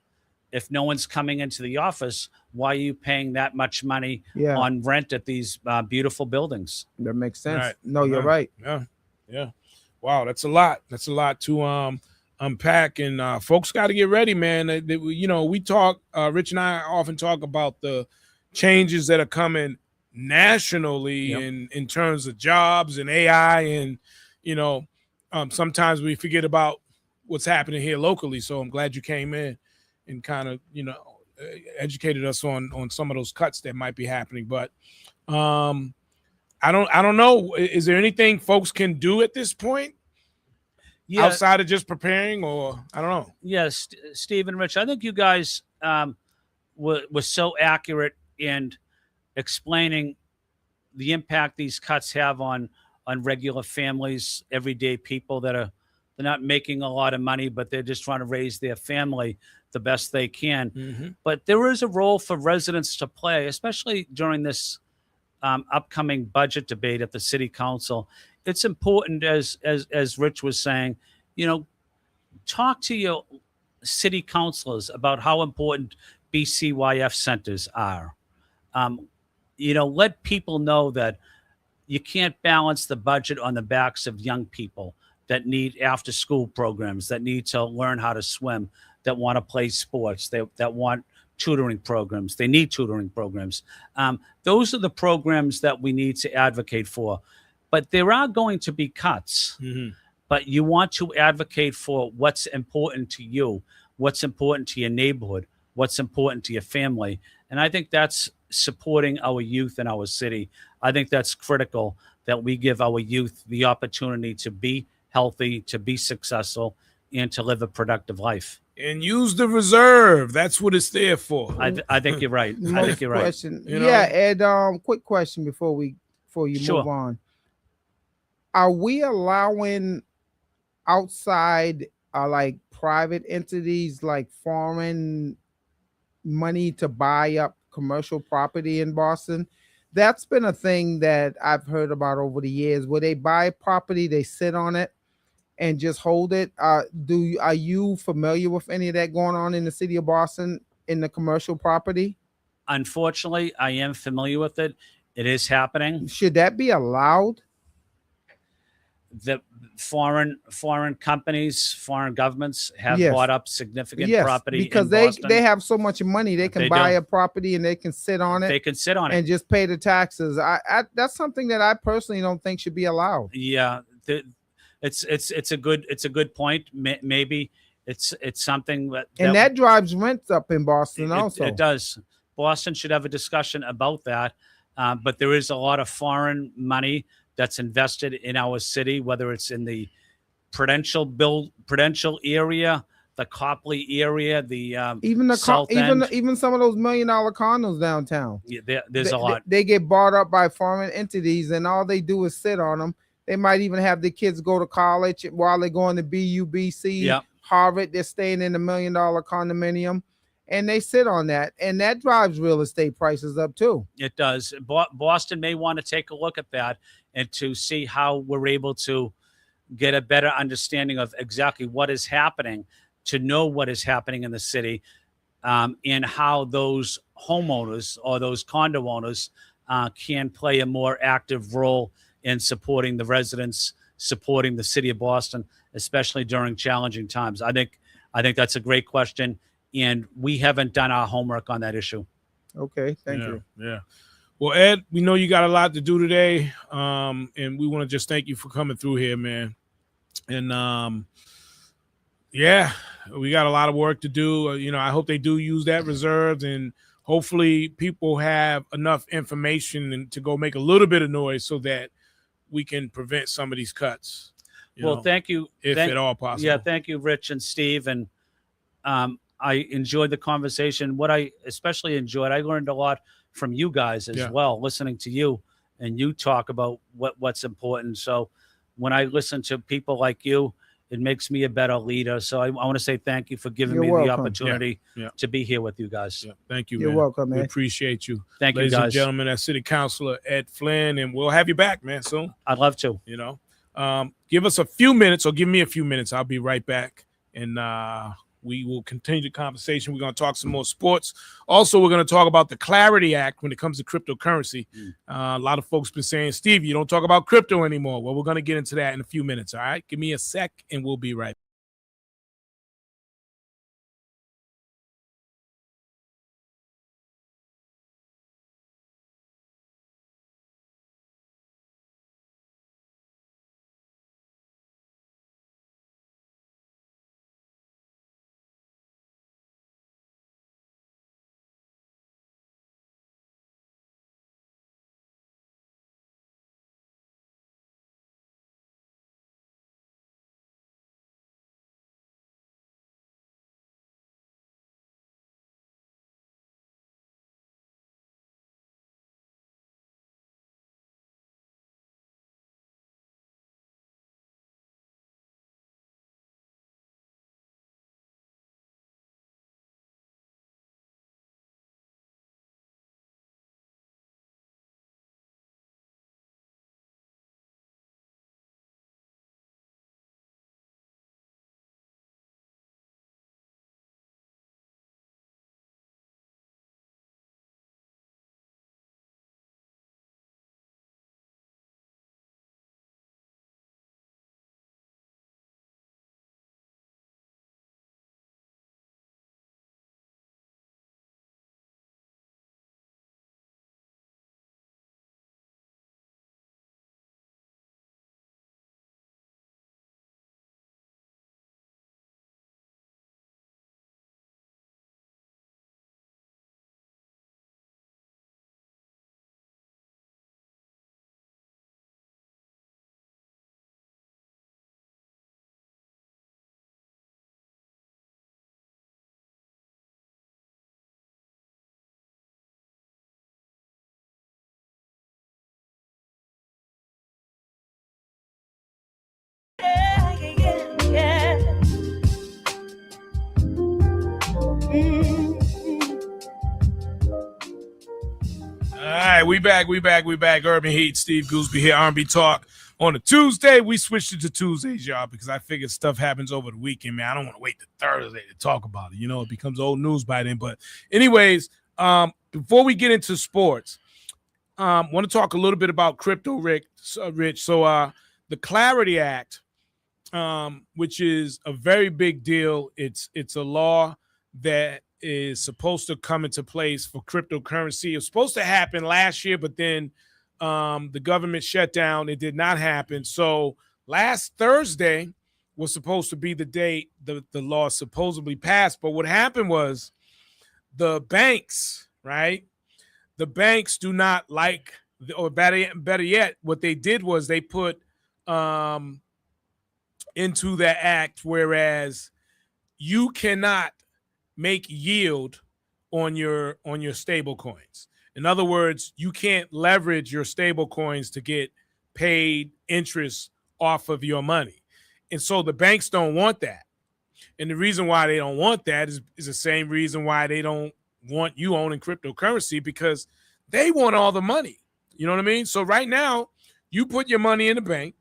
if no one's coming into the office, why are you paying that much money on rent at these beautiful buildings? That makes sense. Right. No, you're right. Yeah. Wow, that's a lot. That's a lot to unpack, and folks got to get ready, man. We talk. Rich and I often talk about the changes that are coming nationally in terms of jobs and AI, and sometimes we forget about what's happening here locally. So I'm glad you came in and kind of educated us on some of those cuts that might be happening. But I don't know. Is there anything folks can do at this point outside of just preparing, or I don't know? Yes, Steve and Rich, I think you guys were so accurate in explaining the impact these cuts have on regular families, everyday people they're not making a lot of money, but they're just trying to raise their family the best they can. Mm-hmm. But there is a role for residents to play, especially during this upcoming budget debate at the city council. It's important, as Rich was saying, talk to your city councilors about how important BCYF centers are. Let people know that you can't balance the budget on the backs of young people that need after school programs, that need to learn how to swim, that want to play sports, that want tutoring programs. They need tutoring programs. Those are the programs that we need to advocate for. But there are going to be cuts. Mm-hmm. But you want to advocate for what's important to you, what's important to your neighborhood, what's important to your family. And I think that's supporting our youth in our city. I think that's critical, that we give our youth the opportunity to be healthy, to be successful, and to live a productive life. And use the reserve. That's what it's there for. I think you're right. I think you're right. Ed, quick question before you move on. Are we allowing outside like private entities, like foreign money, to buy up commercial property in Boston? That's been a thing that I've heard about over the years, where they buy property, they sit on it and just hold it. Are you familiar with any of that going on in the city of Boston in the commercial property? Unfortunately, I am familiar with it. It is happening. Should that be allowed? The foreign companies, foreign governments have bought up significant property because in Boston. they have so much money, they can buy a property and they can sit on it. They can sit on it and just pay the taxes. That's something that I personally don't think should be allowed. Yeah, it's a good point. Maybe it's something that drives rents up in Boston. Also, it does. Boston should have a discussion about that. But there is a lot of foreign money that's invested in our city, whether it's in the Prudential area, the Copley area, even South End. even some of those $1 million condos downtown. Yeah, there's a lot. They get bought up by foreign entities, and all they do is sit on them They might even have the kids go to college while they're going to BUBC, Harvard. They're staying in $1 million condominium, and they sit on that, and that drives real estate prices up too. It does. Boston may want to take a look at that and to see how we're able to get a better understanding of exactly what is happening, to know what is happening in the city, and how those homeowners or those condo owners can play a more active role in supporting the residents, supporting the city of Boston, especially during challenging times. I think that's a great question, and we haven't done our homework on that issue. Okay, thank you. Yeah. Well, Ed, we know you got a lot to do today, and we want to just thank you for coming through here, man. And yeah, we got a lot of work to do. I hope they do use that reserve, and hopefully people have enough information to go make a little bit of noise so that we can prevent some of these cuts. Thank you. If at all possible. Yeah, thank you, Rich and Steve. And I enjoyed the conversation. What I especially enjoyed, I learned a lot from you guys as well, listening to you and you talk about what's important. So when I listen to people like you, it makes me a better leader. So I want to say thank you for giving me the opportunity to be here with you guys. Yeah. Thank you, You're man. welcome, man. We appreciate you. Thank Ladies you, guys. and gentlemen, that's City Councilor Ed Flynn, and we'll have you back, man, soon. I'd love to. Give us a few minutes, or give me a few minutes. I'll be right back, and we will continue the conversation. We're going to talk some more sports. Also, we're going to talk about the Clarity Act when it comes to cryptocurrency. A lot of folks been saying, Steve, you don't talk about crypto anymore. Well, we're going to get into that in a few minutes, all right? Give me a sec, and we'll be right back. All right, we back. Urban Heat, Steve Gooseby here, R&B Talk. On a Tuesday, we switched it to Tuesdays, y'all, because I figured stuff happens over the weekend, man. I don't want to wait to Thursday to talk about it. It becomes old news by then. But anyways, before we get into sports, want to talk a little bit about crypto, Rich. So the Clarity Act, which is a very big deal. It's a law that is supposed to come into place for cryptocurrency. It was supposed to happen last year, but then the government shut down. It did not happen. So last Thursday was supposed to be the date the law supposedly passed. But what happened was the banks, right? The banks do not like, or better yet, what they did was they put into that act, whereas you cannot make yield on your stable coins. In other words, you can't leverage your stable coins to get paid interest off of your money. And so the banks don't want that. And the reason why they don't want that is the same reason why they don't want you owning cryptocurrency, because they want all the money. You know what I mean? So right now, you put your money in the bank,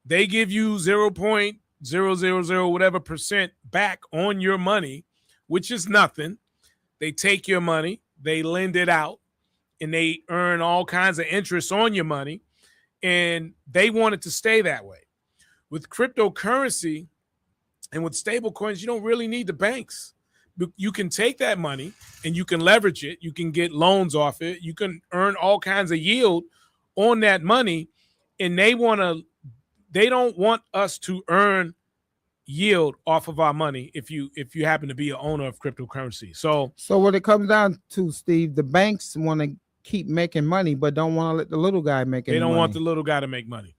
they give you 0.000 whatever percent back on your money, which is nothing. They take your money, they lend it out, and they earn all kinds of interest on your money, and they want it to stay that way. With cryptocurrency and with stable coins, you don't really need the banks. You can take that money and you can leverage it. You can get loans off it. You can earn all kinds of yield on that money, and they don't want us to earn yield off of our money if you happen to be an owner of cryptocurrency. So what it comes down to, Steve, the banks want to keep making money, but don't want to let the little guy make any money. They don't want the little guy to make money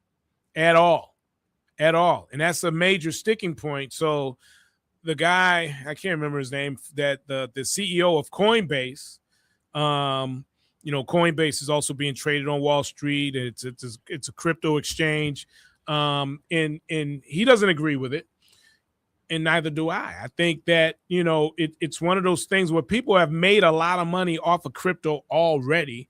at all. And that's a major sticking point. So the guy, I can't remember his name, that the CEO of Coinbase, Coinbase is also being traded on Wall Street. It's a crypto exchange. And he doesn't agree with it. And neither do I. I think that, it's one of those things where people have made a lot of money off of crypto already.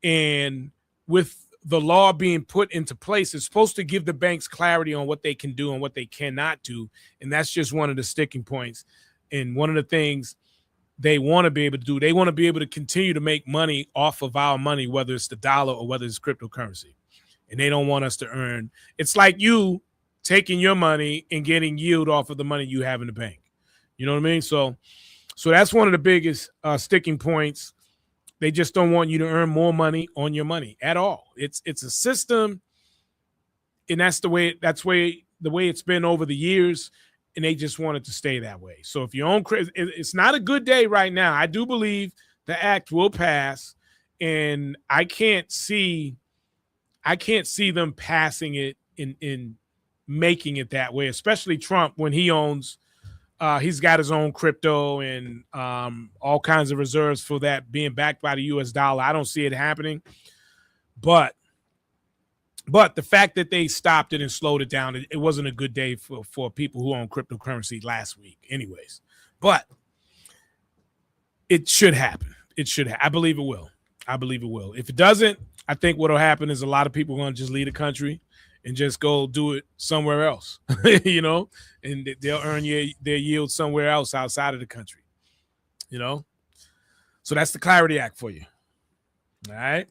And with the law being put into place, it's supposed to give the banks clarity on what they can do and what they cannot do. And that's just one of the sticking points. And one of the things they want to be able to do, they want to be able to continue to make money off of our money, whether it's the dollar or whether it's cryptocurrency. And they don't want us to earn. It's like you taking your money and getting yield off of the money you have in the bank. You know what I mean? So that's one of the biggest sticking points. They just don't want you to earn more money on your money at all. It's a system, and that's the way it's been over the years, and they just want it to stay that way. So if you own, it's not a good day right now. I do believe the act will pass, and I can't see them passing it in making it that way, especially Trump when he owns. He's got his own crypto and all kinds of reserves for that being backed by the U.S. dollar. I don't see it happening. But the fact that they stopped it and slowed it down, it wasn't a good day for people who own cryptocurrency last week anyways. But it should happen. I believe it will. If it doesn't, I think what will happen is a lot of people are going to just leave the country and just go do it somewhere else, and they'll earn their yield somewhere else outside of the country, So that's the Clarity Act for you. All right.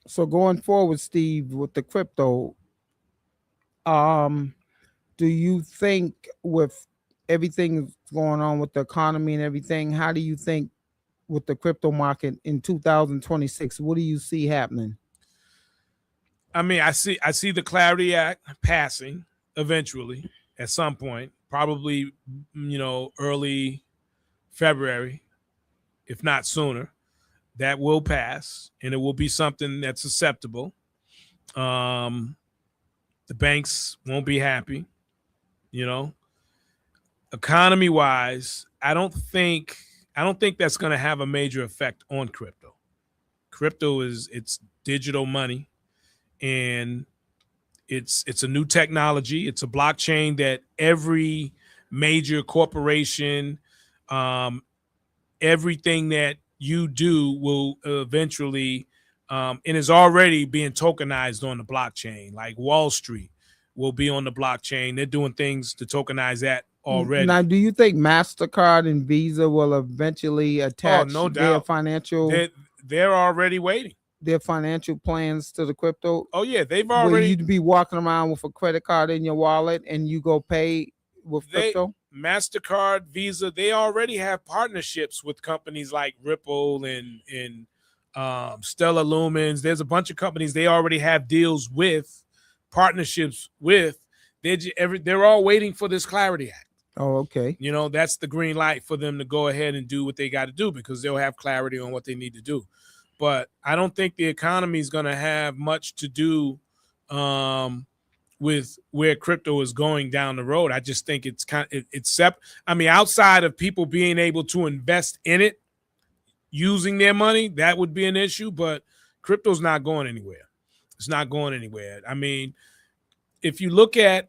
So going forward, Steve, with the crypto, do you think with everything going on with the economy and everything, how do you think with the crypto market in 2026, what do you see happening? I mean, I see the Clarity Act passing eventually at some point, probably, early February, if not sooner. That will pass, and it will be something that's acceptable. The banks won't be happy, Economy wise, I don't think that's going to have a major effect on crypto. Crypto it's digital money, and it's a new technology. It's a blockchain that every major corporation, everything that you do will eventually, and is already being tokenized on the blockchain. Like Wall Street will be on the blockchain. They're doing things to tokenize that already. Now, do you think MasterCard and Visa will eventually attach their financial? They're already waiting. Their financial plans to the crypto? Oh yeah, they've already. Will you be walking around with a credit card in your wallet and you go pay with crypto? MasterCard, Visa, they already have partnerships with companies like Ripple and Stellar Lumens. There's a bunch of companies they already have deals with, partnerships with. They're all waiting for this Clarity Act. Oh, okay. That's the green light for them to go ahead and do what they got to do, because they'll have clarity on what they need to do. But I don't think the economy is going to have much to do with where crypto is going down the road. I just think it's outside of people being able to invest in it, using their money, that would be an issue. But crypto's not going anywhere. It's not going anywhere. I mean, if you look at,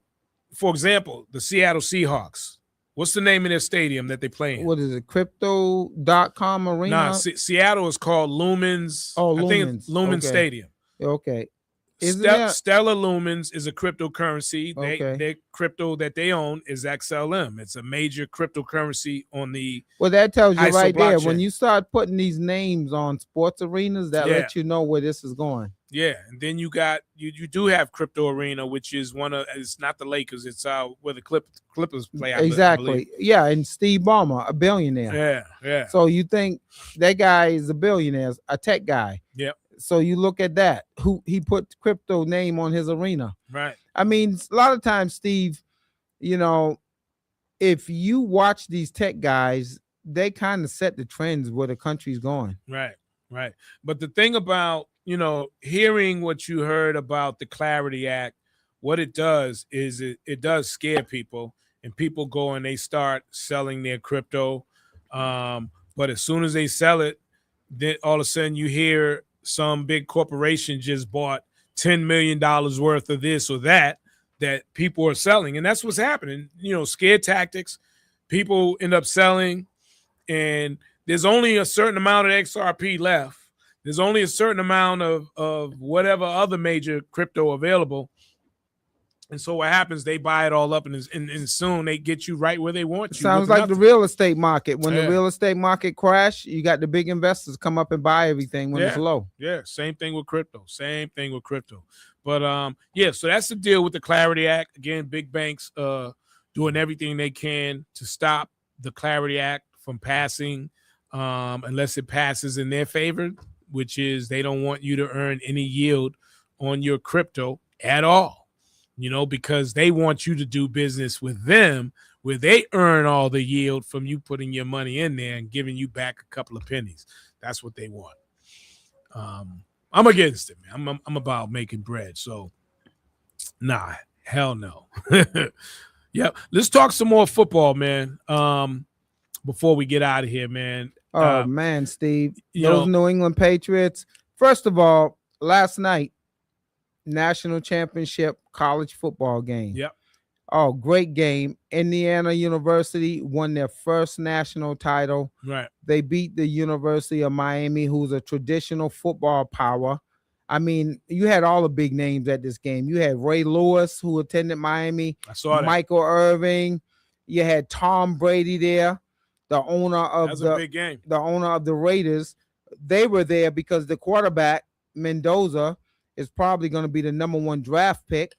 for example, the Seattle Seahawks, what's the name of their stadium that they play in? What is it? Crypto.com Arena? Nah, Seattle is called Lumens. Oh, I think it's Lumen okay. Stadium. Okay. Stellar Lumens is a cryptocurrency. Okay. Their crypto that they own is XLM. It's a major cryptocurrency on the Well, that tells you ISO right there. blockchain. When you start putting these names on sports arenas, that lets you know where this is going. Yeah, and then you got you do have Crypto Arena, which is it's not the Lakers, it's where the Clippers play. Exactly. Yeah, and Steve Ballmer, a billionaire. Yeah. So you think that guy is a billionaire, a tech guy. Yep. So you look at that. Who he put crypto name on his arena. Right. I mean, a lot of times, Steve, you know, if you watch these tech guys, they kind of set the trends where the country's going. Right. But the thing about, hearing what you heard about the Clarity Act, what it does is it does scare people, and people go and they start selling their crypto. But as soon as they sell it, then all of a sudden you hear some big corporation just bought $10 million worth of this or that people are selling. And that's what's happening. Scare tactics. People end up selling, and there's only a certain amount of XRP left. There's only a certain amount of whatever other major crypto available. And so what happens, they buy it all up, and soon they get you right where they want you. Sounds like the real estate market. When the real estate market crash, you got the big investors come up and buy everything when it's low. Yeah, same thing with crypto. But so that's the deal with the Clarity Act. Again, big banks doing everything they can to stop the Clarity Act from passing unless it passes in their favor, which is they don't want you to earn any yield on your crypto at all. Because they want you to do business with them where they earn all the yield from you putting your money in there and giving you back a couple of pennies. That's what they want. I'm against it, man. I'm about making bread. So, nah, hell no. Yeah, let's talk some more football, man. Before we get out of here, man. Oh, man, Steve. Those New England Patriots. First of all, last night, national championship college football game. Yep. Oh, great game. Indiana University won their first national title. Right. They beat the University of Miami, who's a traditional football power. I mean, you had all the big names at this game. You had Ray Lewis, who attended Miami. I saw that. Michael Irving. You had Tom Brady there, the owner of a big game. The owner of the Raiders. They were there because the quarterback, Mendoza, is probably going to be the number 1 draft pick.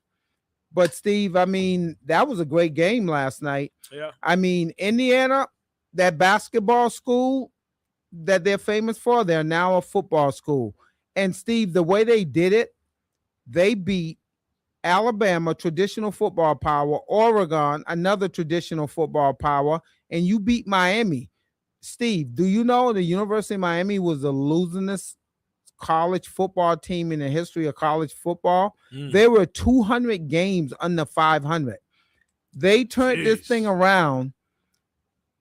But, Steve, I mean, that was a great game last night. Yeah. I mean, Indiana, that basketball school that they're famous for, they're now a football school. And, Steve, the way they did it, they beat Alabama, traditional football power, Oregon, another traditional football power, and you beat Miami. Steve, do you know the University of Miami was the losingest college football team in the history of college football? There were 200 games under 500. They turned this thing around.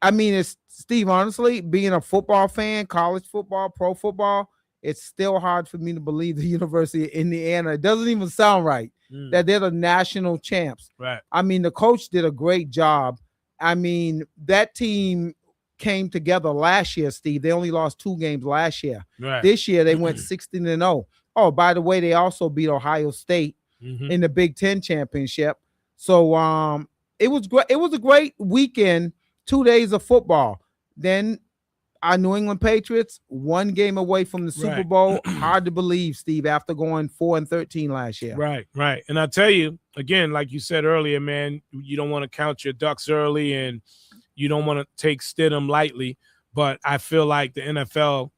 I mean, it's Steve, honestly, being a football fan, college football, pro football, it's still hard for me to believe the University of Indiana. It doesn't even sound right that they're the national champs. Right. I mean, the coach did a great job. I mean, that team came together last year, Steve. They only lost 2 games last year. Right. This year they went 16-0. Oh, by the way, they also beat Ohio State in the Big Ten championship. So it was great. It was a great weekend, 2 days of football. Then our New England Patriots, 1 game away from the Super Bowl. Hard to believe, Steve, after going 4-13 last year. Right. And I tell you, again, like you said earlier, man, you don't want to count your ducks early, and you don't want to take Stidham lightly, but I feel like the NFL,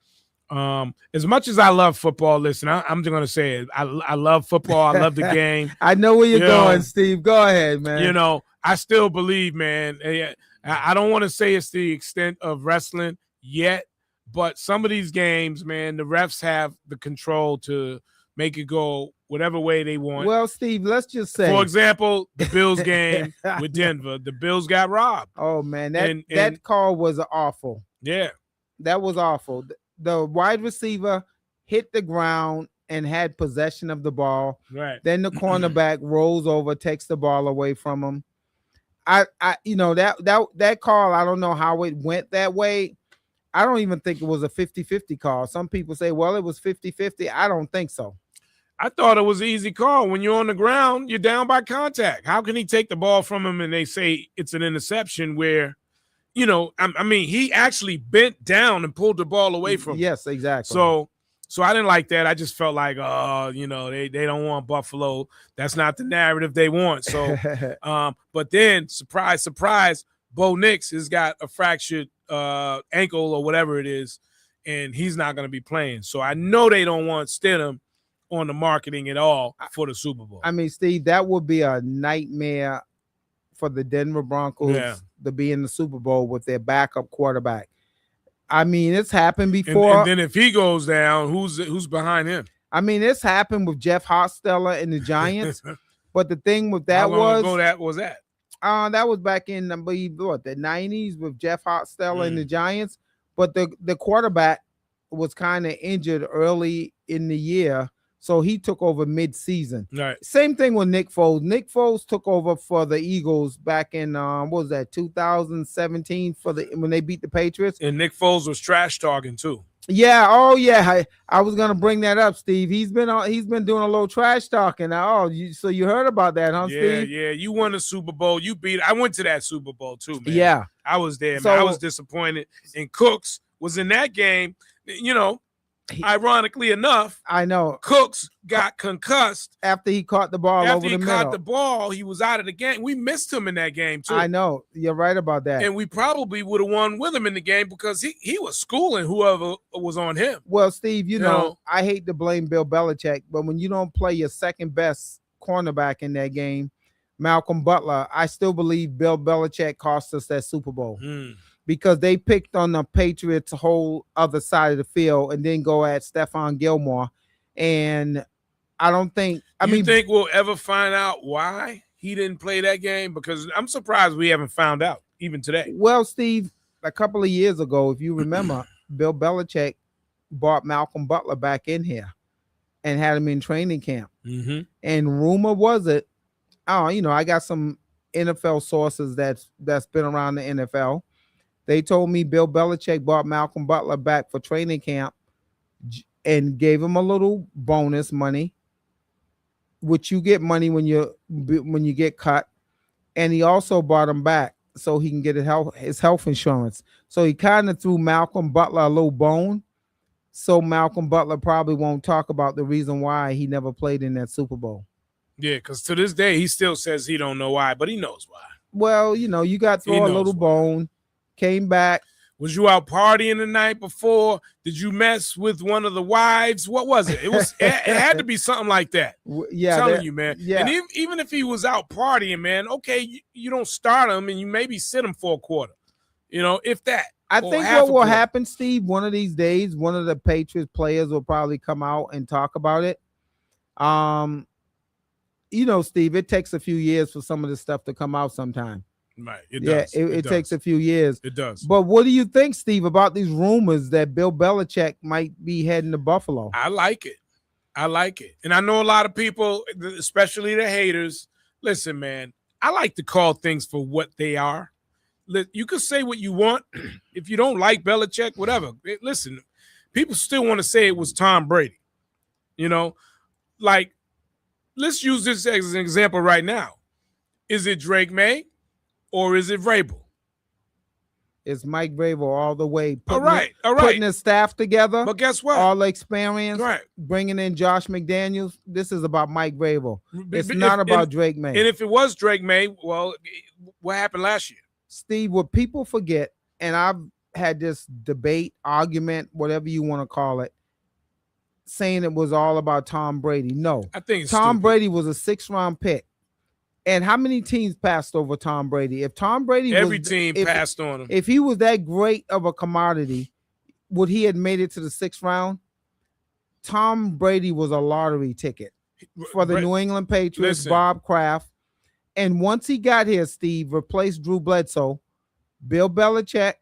as much as I love football, listen, I'm just going to say it. I love football. I love the game. I know where you're going, Steve. Go ahead, man. I still believe, man. I don't want to say it's the extent of wrestling yet, but some of these games, man, the refs have the control to make it go whatever way they want. Well, Steve, let's just say, for example, the Bills game with Denver, the Bills got robbed. Oh man, that call was awful. Yeah, that was awful. the wide receiver hit the ground and had possession of the ball. Right. Then the cornerback rolls over, takes the ball away from him. That call, I don't know how it went that way. I don't even think it was a 50-50 call. Some people say, well, it was 50-50. I don't think so. I thought it was an easy call. When you're on the ground, you're down by contact. How can he take the ball from him and they say it's an interception where, I mean, he actually bent down and pulled the ball away from him. Yes, exactly. So I didn't like that. I just felt like, they don't want Buffalo. That's not the narrative they want. So, but then, surprise, surprise, Bo Nix has got a fractured ankle or whatever it is, and he's not going to be playing. So I know they don't want Stidham on the marketing at all for the Super Bowl. I mean, Steve, that would be a nightmare for the Denver Broncos to be in the Super Bowl with their backup quarterback. I mean, it's happened before. And then if he goes down, who's behind him? I mean, it's happened with Jeff Hostetler and the Giants. But the thing with that How long ago was that? That was back in, I believe, the 90s with Jeff Hostetler and the Giants. But the quarterback was kind of injured early in the year, so he took over mid-season. Right. Same thing with Nick Foles. Nick Foles took over for the Eagles back in 2017 when they beat the Patriots. And Nick Foles was trash talking too. Yeah. Oh, yeah. I was gonna bring that up, Steve. He's been doing a little trash talking. So you heard about that, huh, Steve? Yeah. You won a Super Bowl. You beat. I went to that Super Bowl too, man. Yeah. I was there, man. I was disappointed. And Cooks was in that game. Ironically enough, I know Cooks got concussed after he caught the ball over the middle. After he caught the ball, he was out of the game. We missed him in that game too. I know. You're right about that. And we probably would have won with him in the game because he was schooling whoever was on him. Well, Steve, you know, I hate to blame Bill Belichick, but when you don't play your second best cornerback in that game, Malcolm Butler, I still believe Bill Belichick cost us that Super Bowl. Because they picked on the Patriots' whole other side of the field and then go at Stephon Gilmore. And I don't think – I think we'll ever find out why he didn't play that game? Because I'm surprised we haven't found out even today. Well, Steve, a couple of years ago, if you remember, Bill Belichick brought Malcolm Butler back in here and had him in training camp. And rumor was it – I got some NFL sources that's been around the NFL. They told me Bill Belichick brought Malcolm Butler back for training camp and gave him a little bonus money, which you get money when you get cut. And he also brought him back so he can get his health insurance. So he kind of threw Malcolm Butler a little bone. So Malcolm Butler probably won't talk about the reason why he never played in that Super Bowl. Yeah, because to this day, he still says he don't know why, but he knows why. Well, you got to throw a little bone. Came back. Was you out partying the night before? Did you mess with one of the wives? What was it? It had to be something like that. Yeah, I'm telling you, man. Yeah. And even if he was out partying, man, okay, you don't start him and you maybe sit him for a quarter. If that. I think what will happen, Steve, one of these days, one of the Patriots players will probably come out and talk about it. Steve, it takes a few years for some of this stuff to come out sometime. Right. It does. It takes a few years. It does. But what do you think, Steve, about these rumors that Bill Belichick might be heading to Buffalo? I like it. And I know a lot of people, especially the haters. Listen, man, I like to call things for what they are. You can say what you want. If you don't like Belichick, whatever. Listen, people still want to say it was Tom Brady. Let's use this as an example right now. Is it Drake May? Or is it Vrabel? It's Mike Vrabel all the way. All right. Putting his staff together. But guess what? All the experience. Right. Bringing in Josh McDaniels. This is about Mike Vrabel. It's not about Drake May. And if it was Drake May, well, what happened last year? Steve, what people forget, and I've had this debate, argument, whatever you want to call it, saying it was all about Tom Brady. No. I think Tom Brady was a 6th-round pick. And how many teams passed over Tom Brady? If Tom Brady every team passed on him. If he was that great of a commodity, would he have made it to the 6th round? Tom Brady was a lottery ticket for the New England Patriots, Bob Kraft. And once he got here, Steve, replaced Drew Bledsoe, Bill Belichick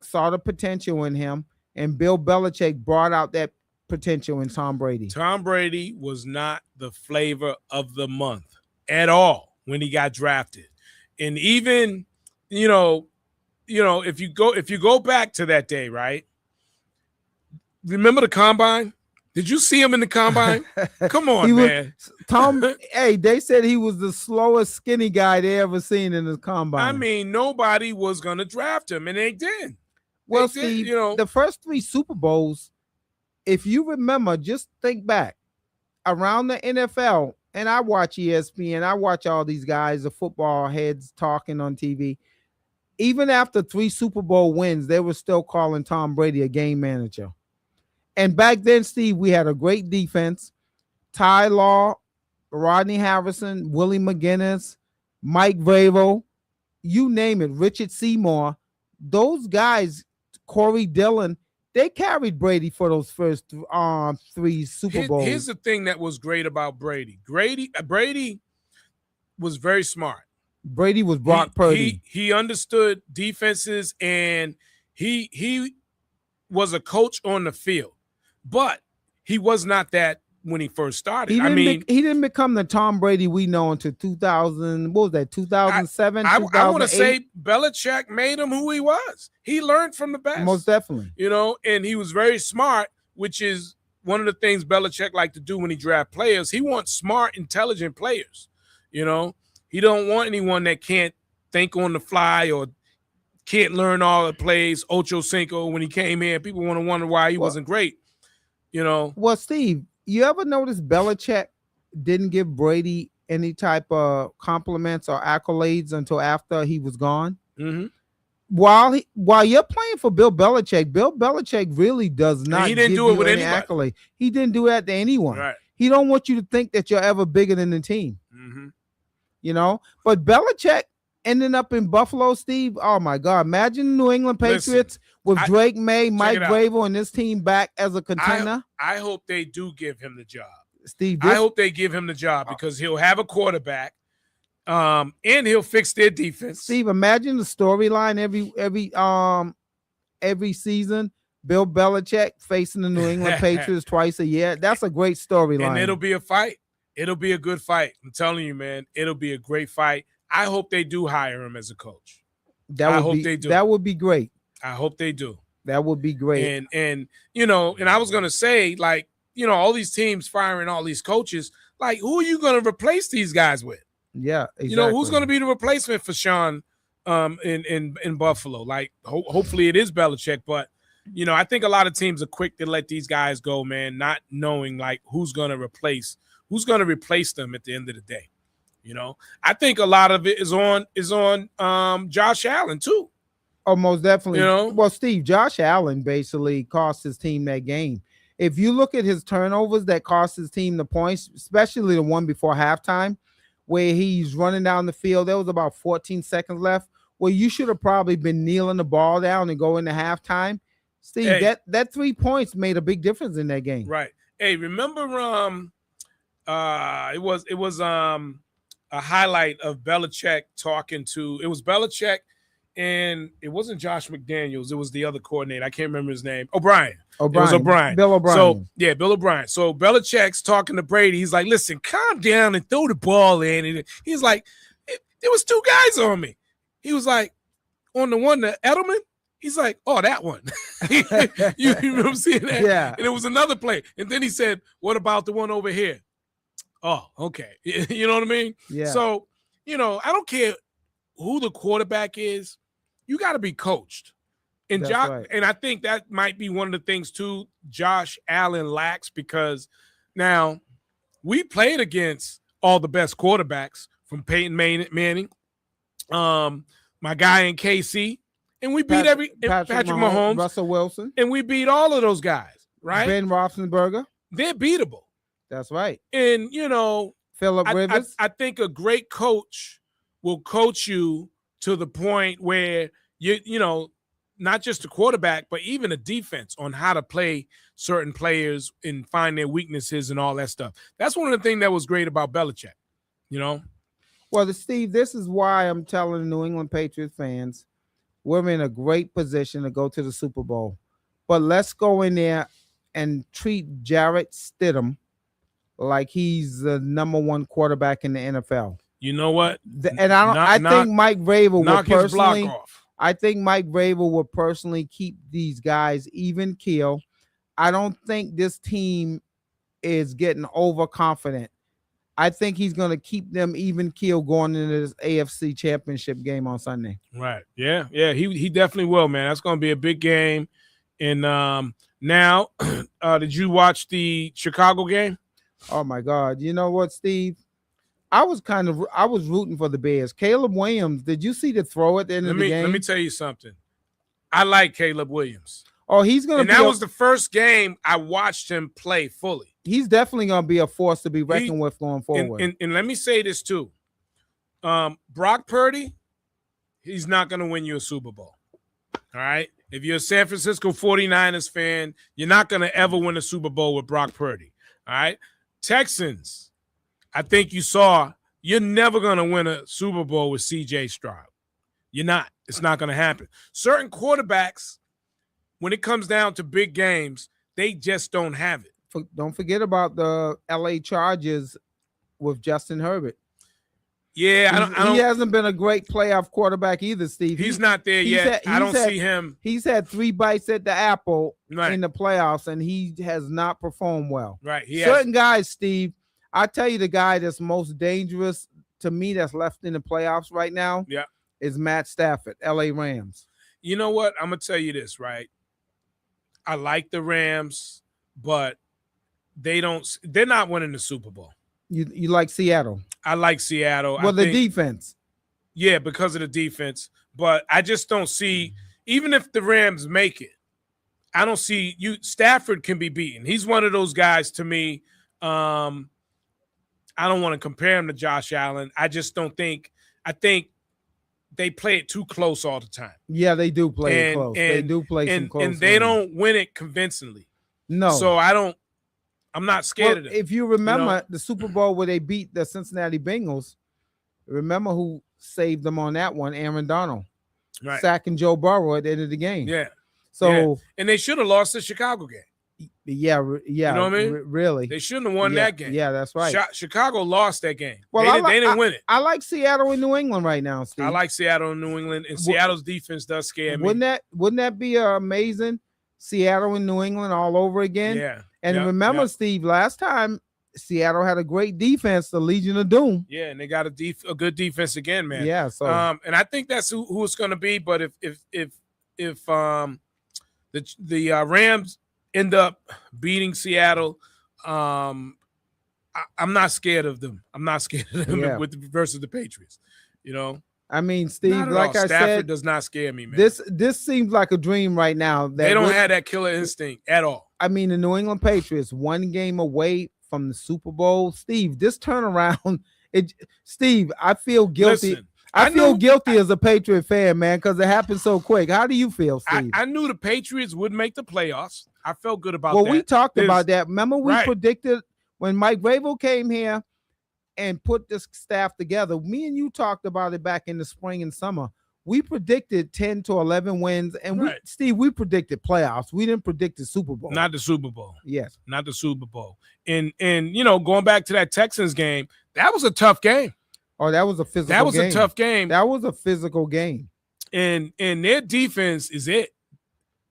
saw the potential in him and Bill Belichick brought out that potential in Tom Brady. Tom Brady was not the flavor of the month at all when he got drafted. And even, if you go back to that day, right? Remember the combine? Did you see him in the combine? Come on, man. They said he was the slowest skinny guy they ever seen in the combine. I mean, nobody was going to draft him, and they did. Well, Steve, the first 3 Super Bowls, if you remember, just think back around the NFL, and I watch ESPN, I watch all these guys, the football heads talking on TV. Even after 3 Super Bowl wins, they were still calling Tom Brady a game manager. And back then, Steve, we had a great defense. Ty Law, Rodney Harrison, Willie McGinnis, Mike Vrabel, you name it, Richard Seymour. Those guys, Corey Dillon, they carried Brady for those first 3 Super Bowls. Here's the thing that was great about Brady. Brady was very smart. Brady was Brock Purdy. He understood defenses, and he was a coach on the field. But he was not that when he first started. He didn't become the Tom Brady we know until 2000. What was that? 2007. I want to say Belichick made him who he was. He learned from the best, most definitely. And he was very smart, which is one of the things Belichick liked to do when he draft players. He wants smart, intelligent players. He don't want anyone that can't think on the fly or can't learn all the plays. Ocho Cinco, when he came in, people want to wonder why he wasn't great. Well, Steve, you ever notice Belichick didn't give Brady any type of compliments or accolades until after he was gone? Mm-hmm. While you're playing for Bill Belichick really does not. He didn't do it with any accolade. He didn't do that to anyone. Right. He don't want you to think that you're ever bigger than the team. Mm-hmm. But Belichick ending up in Buffalo, Steve. Oh my God! Imagine the New England Patriots with Drake May, Mike Vrabel, and this team back as a contender. I hope they do give him the job, Steve. I hope they give him the job because he'll have a quarterback, and he'll fix their defense. Steve, imagine the storyline every season. Bill Belichick facing the New England Patriots twice a year. That's a great storyline, and it'll be a fight. It'll be a good fight. I'm telling you, man. It'll be a great fight. I hope they do hire him as a coach. I hope they do. That would be great. I hope they do. That would be great. And I was gonna say, like, all these teams firing all these coaches, like, who are you gonna replace these guys with? Yeah, exactly. Who's gonna be the replacement for Sean in Buffalo? Like, hopefully it is Belichick, but I think a lot of teams are quick to let these guys go, man, not knowing like who's gonna replace them at the end of the day. I think a lot of it is on Josh Allen too. Oh, most definitely. Well, Steve, Josh Allen basically cost his team that game. If you look at his turnovers that cost his team the points, especially the one before halftime, where he's running down the field, there was about 14 seconds left. Well, you should have probably been kneeling the ball down and go into halftime. Steve, that 3 points made a big difference in that game. Right. Hey, remember it was a highlight of Belichick talking to, it was Belichick and it wasn't Josh McDaniels. It was the other coordinator. I can't remember his name. O'Brien. It was O'Brien. Bill O'Brien. So, yeah, Bill O'Brien. So Belichick's talking to Brady. He's like, listen, calm down and throw the ball in. And he's like, there was 2 guys on me. He was like, on the one, the Edelman. He's like, oh, that one. you remember seeing that? Yeah. And it was another play. And then he said, what about the one over here? Oh, okay. You know what I mean? Yeah. So, I don't care who the quarterback is. You got to be coached. And right. And I think that might be one of the things too Josh Allen lacks, because now we played against all the best quarterbacks from Peyton Manning, my guy in KC, and we beat Patrick Mahomes, Russell Wilson, and we beat all of those guys, right? Ben Roethlisberger. They're beatable. That's right. And Phillip Rivers. I think a great coach will coach you to the point where you not just a quarterback, but even a defense on how to play certain players and find their weaknesses and all that stuff. That's one of the things that was great about Belichick, Well, Steve, this is why I'm telling the New England Patriots fans, we're in a great position to go to the Super Bowl. but let's go in there and treat Jarrett Stidham like he's the number one quarterback in the NFL. You know what? And I think Mike Vrabel would personally. I think Mike Vrabel would personally keep these guys even keel. I don't think this team is getting overconfident. I think he's going to keep them even keel going into this AFC Championship game on Sunday. Right. Yeah. He definitely will, man. That's going to be a big game. And now, did you watch the Chicago game? Oh my God! You know what, Steve? I was rooting for the Bears. Caleb Williams, did you see the throw at the end of the game? Let me tell you something. I like Caleb Williams. Oh, he's going to be. And that was the first game I watched him play fully. He's definitely going to be a force to be reckoned with going forward. And let me say this too. Brock Purdy, he's not going to win you a Super Bowl. All right? If you're a San Francisco 49ers fan, you're not going to ever win a Super Bowl with Brock Purdy. All right? Texans, I think you saw you're never going to win a Super Bowl with C.J. Stroud. You're not. It's not going to happen. Certain quarterbacks, when it comes down to big games, they just don't have it. Don't forget about the L.A. Chargers with Justin Herbert. Yeah, he hasn't been a great playoff quarterback either, Steve. He's not there yet. I don't see him. He's had 3 bites at the apple in the playoffs, and he has not performed well. Right. Certain guys, Steve, I tell you the guy that's most dangerous to me that's left in the playoffs right now is Matt Stafford, L.A. Rams. You know what? I'm going to tell you this, right? I like the Rams, but they're not winning the Super Bowl. You like Seattle? I like Seattle. Well, the defense. Yeah, because of the defense. But I just don't see, even if the Rams make it, I don't see you. Stafford can be beaten. He's one of those guys to me. I don't want to compare him to Josh Allen. I just don't think. I think they play it too close all the time. Yeah, they do play it close. They do play some close. And they don't win it convincingly. No. So I'm not scared of them. If you remember the Super Bowl where they beat the Cincinnati Bengals, remember who saved them on that one? Aaron Donald. Right. Sacking Joe Burrow at the end of the game. Yeah. So and they should have lost the Chicago game. Yeah. You know what I mean? Really. They shouldn't have won that game. Yeah, that's right. Chicago lost that game. Well, they didn't win it. I like Seattle and New England right now, Steve. I like Seattle and New England, and Seattle's defense does scare me. Wouldn't that be amazing? Seattle and New England all over again? Yeah. And remember, Steve, last time Seattle had a great defense, the Legion of Doom. Yeah, and they got a good defense again, man. Yeah. So, and I think that's who it's going to be. But if the Rams end up beating Seattle, I'm not scared of them. I'm not scared of them versus the Patriots. You know. I mean, Steve, like I Stafford said, does not scare me, man. This seems like a dream right now. They don't have that killer instinct at all. I mean, the New England Patriots, 1 game away from the Super Bowl. Steve, this turnaround, Steve, I feel guilty. Listen, I feel guilty as a Patriot fan, man, because it happened so quick. How do you feel, Steve? I knew the Patriots would make the playoffs. I felt good about that. Well, we talked about that. Remember, we predicted when Mike Vrabel came here and put this staff together. Me and you talked about it back in the spring and summer. We predicted 10 to 11 wins, and Steve, we predicted playoffs. We didn't predict the Super Bowl. Not the Super Bowl. Yes. Not the Super Bowl. And going back to that Texans game, that was a tough game. Oh, that was a physical game. That was a tough game. That was a physical game. And their defense is it.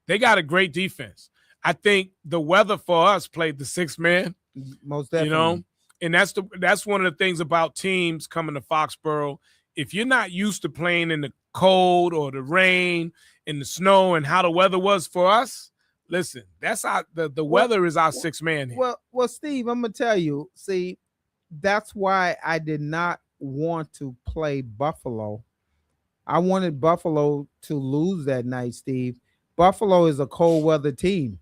They got a great defense. I think the weather for us played the 6th man. Most definitely. And that's one of the things about teams coming to Foxborough. If you're not used to playing in the cold or the rain and the snow and how the weather was for us, listen, that's the weather is our 6th man here. Well, Steve, I'm gonna tell you. See, that's why I did not want to play Buffalo. I wanted Buffalo to lose that night, Steve. Buffalo is a cold weather team.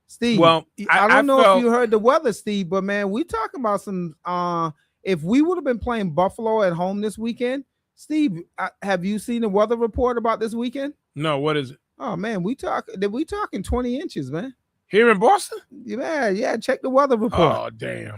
Steve, well, I don't know if you heard the weather, Steve, but man, we talking about some. If we would have been playing Buffalo at home this weekend, Steve, have you seen the weather report about this weekend? No, what is it? Oh man, we talking 20 inches, man. Here in Boston? Yeah. Check the weather report. Oh damn.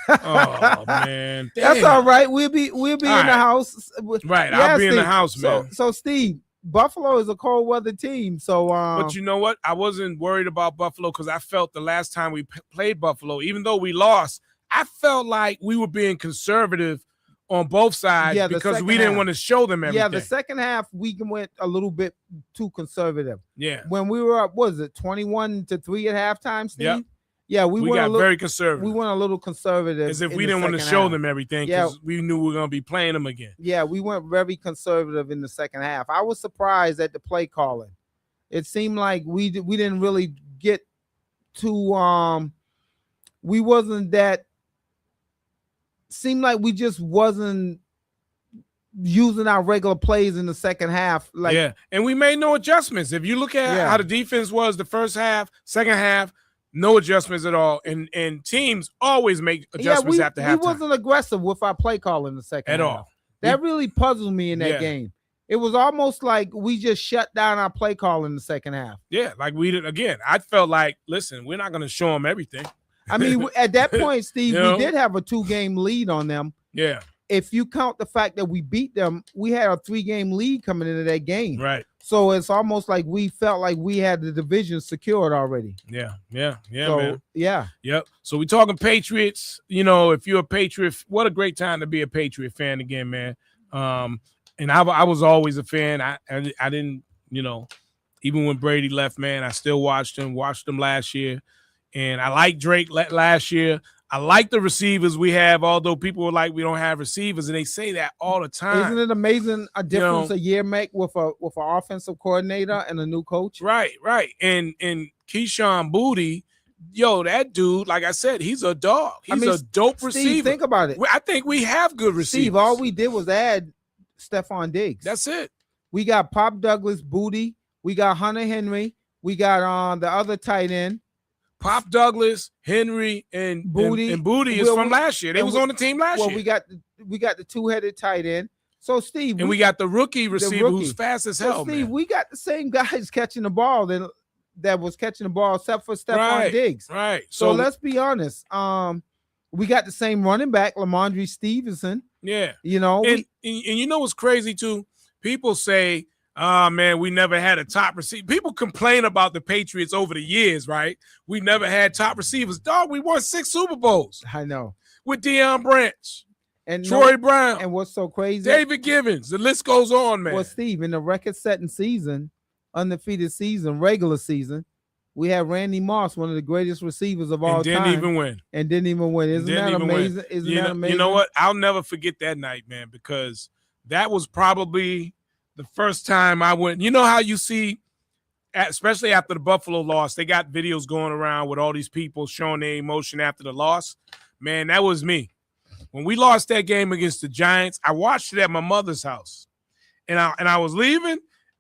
Oh man. Damn. That's all right. We'll be in the house. Right, I'll be in the house, man. So Steve, Buffalo is a cold weather team. So, but you know what? I wasn't worried about Buffalo because I felt the last time we played Buffalo, even though we lost, I felt like we were being conservative on both sides because we didn't want to show them everything. Yeah, the second half we went a little bit too conservative. Yeah. When we were up, what was it, 21-3 at halftime, Steve? Yep. Yeah, we got very conservative. We went a little conservative. As if we didn't want to show them everything because we knew we were going to be playing them again. Yeah, we went very conservative in the second half. I was surprised at the play calling. It seemed like we didn't really get to we wasn't that seemed like we just wasn't using our regular plays in the second half. And we made no adjustments. If you look at how the defense was the first half, second half, no adjustments at all. And teams always make adjustments after halftime. We wasn't aggressive with our play call in the second half. At all. That really puzzled me in that game. It was almost like we just shut down our play call in the second half. Yeah, like we did again. I felt like, listen, we're not going to show them everything. I mean, at that point, Steve, we did have a 2-game lead on them. Yeah. If you count the fact that we beat them, we had a 3-game lead coming into that game. Right. So it's almost like we felt like we had the division secured already. Yeah, so, man. Yeah. Yep. So we're talking Patriots. You know, if you're a Patriot, what a great time to be a Patriot fan again, man. And I was always a fan. I didn't, you know, even when Brady left, man, I still watched him last year. And I like Drake last year. I like the receivers we have, although people were like, we don't have receivers, and they say that all the time. Isn't it amazing a difference a year make with an offensive coordinator and a new coach? Right. And Keyshawn Boutte, that dude, like I said, he's a dog. He's a dope receiver. Think about it. I think we have good receivers. Steve, all we did was add Stephon Diggs. That's it. We got Pop Douglas, Boutte. We got Hunter Henry. We got the other tight end. Pop Douglas, Henry, and Boutte is from last year. They was on the team last year. Well, we got the 2-headed tight end. So Steve, and we got the rookie receiver who's fast as hell. Steve, man. We got the same guys catching the ball that was catching the ball, except for Stephon Diggs. Right. So let's be honest. We got the same running back, Lamondre Stevenson. Yeah. You know, and you know what's crazy too? People say, man, we never had a top receiver. People complain about the Patriots over the years, right? We never had top receivers. Dog, we won 6 Super Bowls. I know. With Deion Branch and Troy Brown. And what's so crazy? David Givens. The list goes on, man. Well, Steve, in the record-setting season, undefeated season, regular season, we had Randy Moss, one of the greatest receivers of all time. And didn't even win. Isn't that amazing? Isn't that amazing? You know what? I'll never forget that night, man, because that was probably the first time I went. You know how you see, especially after the Buffalo loss, they got videos going around with all these people showing their emotion after the loss. Man, that was me. When we lost that game against the Giants, I watched it at my mother's house. And I was leaving,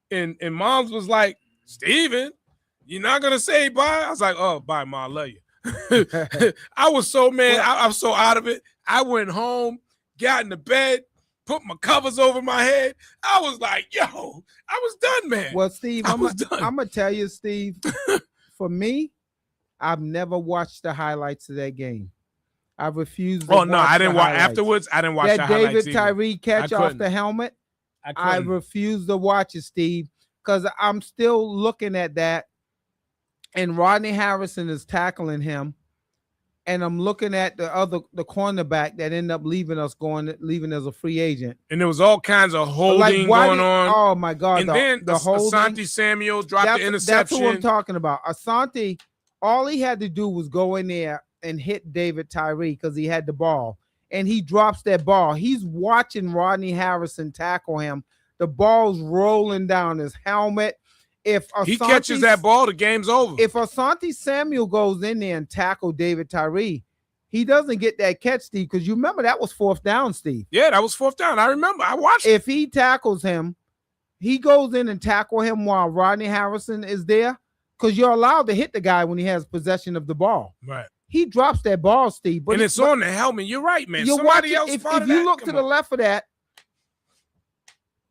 and Mom's was like, Steven, you're not going to say bye? I was like, oh, bye, Mom, I love you. I was so mad. I was so out of it. I went home, got in the bed, put my covers over my head. I was like, yo, I was done, man. Well, Steve, I'm going to tell you, Steve, for me, I've never watched the highlights of that game. I refused to I didn't watch afterwards. I didn't watch that David Tyree catch off the helmet. I refused to watch it, Steve, because I'm still looking at that. And Rodney Harrison is tackling him. And I'm looking at the cornerback that ended up leaving as a free agent. And there was all kinds of holding going on. Oh my God. And then Asante Samuel dropped the interception. That's what I'm talking about. Asante, all he had to do was go in there and hit David Tyree because he had the ball. And he drops that ball. He's watching Rodney Harrison tackle him. The ball's rolling down his helmet. If he catches that ball, the game's over. If Asante Samuel goes in there and tackle David Tyree, he doesn't get that catch, Steve, because you remember that was 4th down, Steve. Yeah, that was 4th down. I remember. I watched it. If he tackles him, he goes in and tackle him while Rodney Harrison is there, because you're allowed to hit the guy when he has possession of the ball. Right. He drops that ball, Steve. And it's on the helmet. You're right, man. Somebody else if spotted you look to the left of that,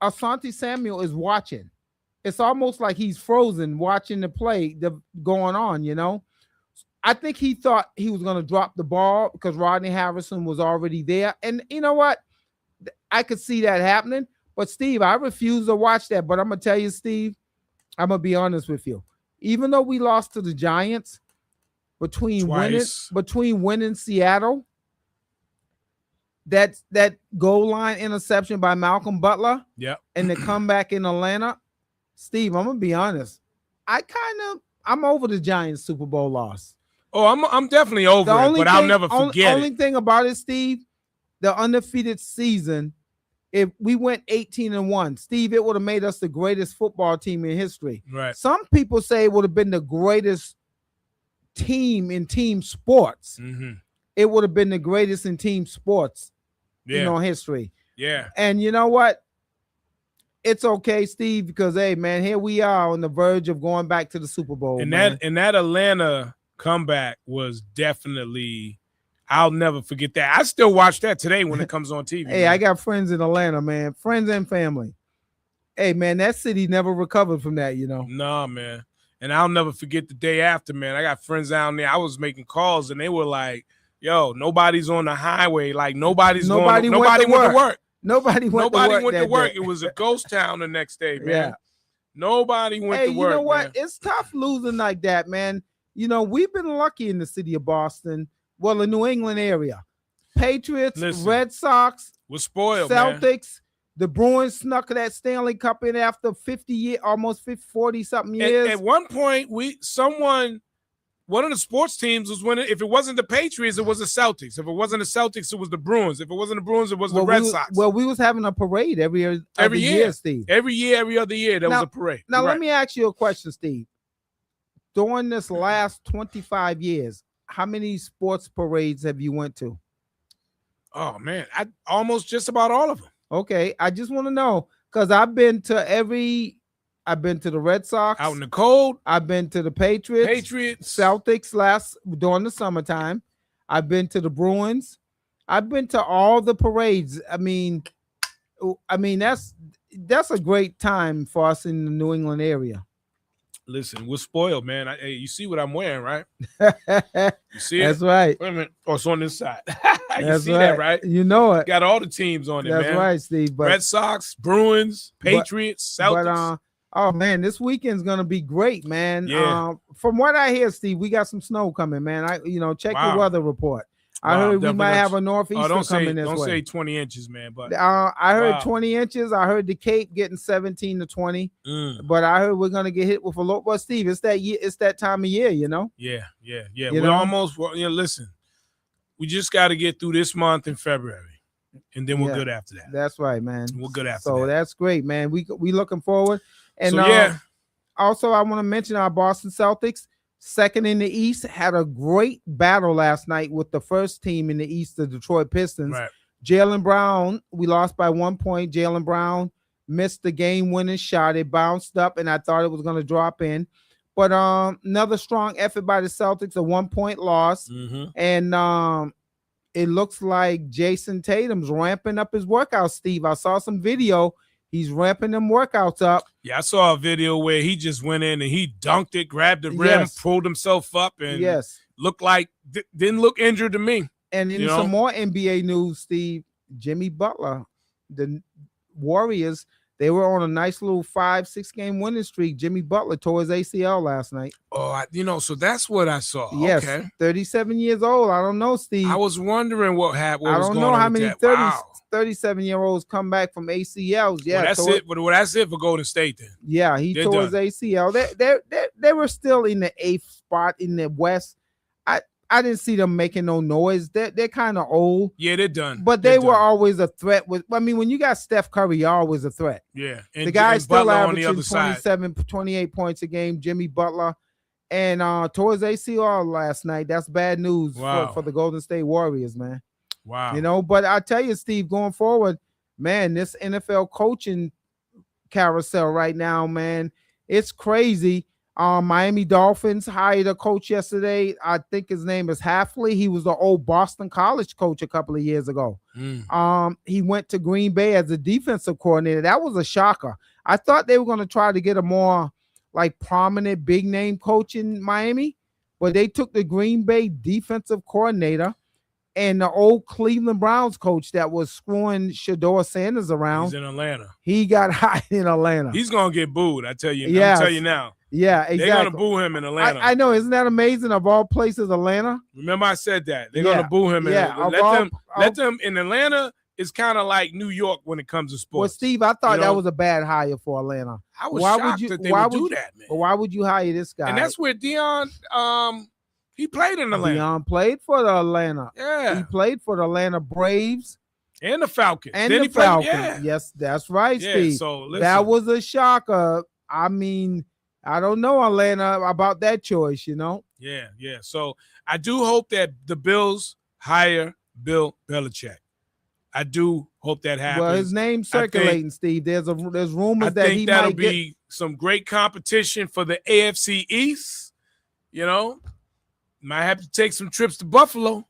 Asante Samuel is watching. It's almost like he's frozen watching the play going on, you know. I think he thought he was going to drop the ball because Rodney Harrison was already there. And you know what? I could see that happening. But Steve, I refuse to watch that. But I'm gonna tell you, Steve, I'm gonna be honest with you. Even though we lost to the Giants, between winning Seattle, that goal line interception by Malcolm Butler, and the comeback in Atlanta, Steve, I'm gonna be honest. I'm over the Giants Super Bowl loss. Oh, I'm definitely over it, but I'll never forget it. The only thing about it, Steve, the undefeated season, if we went 18-1, Steve, it would have made us the greatest football team in history. Right. Some people say it would have been the greatest team in team sports. Mm-hmm. It would have been the greatest in team sports, history. Yeah. And you know what? It's okay, Steve, because hey, man, here we are on the verge of going back to the Super Bowl. And man. that Atlanta comeback was definitely, I'll never forget that. I still watch that today when it comes on TV. Hey, man. I got friends in Atlanta, man. Friends and family. Hey, man, that city never recovered from that, Nah, man. And I'll never forget the day after, man. I got friends down there. I was making calls, and they were like, yo, nobody's on the highway. Like, nobody went to work. Nobody went to work. It was a ghost town the next day, man. Yeah. Nobody went to work. You know what? Man. It's tough losing like that, man. We've been lucky in the city of Boston. Well, the New England area. Patriots, Red Sox. We're spoiled, Celtics. Man. The Bruins snuck that Stanley Cup in after 50 years, almost 40-something years. At one point, one of the sports teams was winning. If it wasn't the Patriots, it was the Celtics. If it wasn't the Celtics, it was the Bruins. If it wasn't the Bruins, it was the Red Sox. We was having a parade every year, Steve. Every other year, there was a parade. Now, let me ask you a question, Steve. During this last 25 years, how many sports parades have you went to? Oh, man. Almost just about all of them. Okay, I just want to know because I've been to the Red Sox out in the cold. I've been to the Patriots, Celtics during the summertime. I've been to the Bruins. I've been to all the parades. I mean that's a great time for us in the New England area. Listen, we're spoiled, man. Hey, you see what I'm wearing, right? You see it? That's right. Wait a minute. Oh, it's on this side. That's see that, right? You know it. Got all the teams on it, man. That's right, Steve. Red Sox, Bruins, Patriots, Celtics. Oh, man, this weekend's going to be great, man. Yeah. From what I hear, Steve, we got some snow coming, man. Check your weather report. I heard we might have a northeaster coming this way. Don't say 20 inches, man. But I heard 20 inches. I heard the Cape getting 17 to 20. But I heard we're gonna get hit with a low. But Steve, it's that time of year, Yeah. We're almost. Listen, we just got to get through this month in February, and then we're good after that. That's right, man. We're good after that. So that's great, man. We looking forward. And also, I want to mention our Boston Celtics. Second in the East, had a great battle last night with the first team in the East, the Detroit Pistons. Right. Jaylen Brown, we lost by 1 point. Jaylen Brown missed the game-winning shot. It bounced up, and I thought it was going to drop in. But another strong effort by the Celtics, a 1 point loss. Mm-hmm. And it looks like Jason Tatum's ramping up his workouts, Steve. I saw some video. He's ramping them workouts up. Yeah, I saw a video where he just went in and he dunked it, grabbed the rim, pulled himself up, and looked like didn't look injured to me. And in some more NBA news, Steve, Jimmy Butler, the Warriors, they were on a nice little 5-6 game winning streak. Jimmy Butler tore his ACL last night. Oh, so that's what I saw. Yes, okay. 37 years old. I don't know, Steve. I was wondering what happened. I don't know how many 37-year-olds come back from ACLs. Yeah, well, that's it for Golden State then. Yeah, he tore his ACL. They were still in the 8th spot in the West. I didn't see them making no noise. They're kind of old. Yeah, they're done. But they were always a threat. When you got Steph Curry, you're always a threat. Yeah. And the guy's still averaging 27, 28 points a game, Jimmy Butler. And tore his ACL last night. That's bad news for the Golden State Warriors, man. Wow. But I tell you, Steve, going forward, man, this NFL coaching carousel right now, man, it's crazy. Miami Dolphins hired a coach yesterday. I think his name is Halfley. He was the old Boston College coach a couple of years ago. He went to Green Bay as a defensive coordinator. That was a shocker. I thought they were going to try to get a more prominent big name coach in Miami, but they took the Green Bay defensive coordinator. And the old Cleveland Browns coach that was screwing Shedeur Sanders around. He's in Atlanta. He got hired in Atlanta. He's gonna get booed. I tell you. Yes. I'm tell you now. Yeah, exactly. They're gonna boo him in Atlanta. I know. Isn't that amazing? Of all places, Atlanta. Remember, I said that they're gonna boo him. Let them in Atlanta. It's kind of like New York when it comes to sports. Well, Steve, I thought that was a bad hire for Atlanta. I was shocked that they would do that, man. But why would you hire this guy? And that's where Deion, he played in Atlanta. Deion played for the Atlanta. Yeah. He played for the Atlanta Braves. And the Falcons. And then the Falcons. Yes, that's right, Steve. So listen. That was a shocker. I mean, I don't know, Atlanta, about that choice, Yeah. So I do hope that the Bills hire Bill Belichick. I do hope that happens. Well, his name's circulating, Steve. There's rumors that he that'll might be some great competition for the AFC East. Might have to take some trips to Buffalo.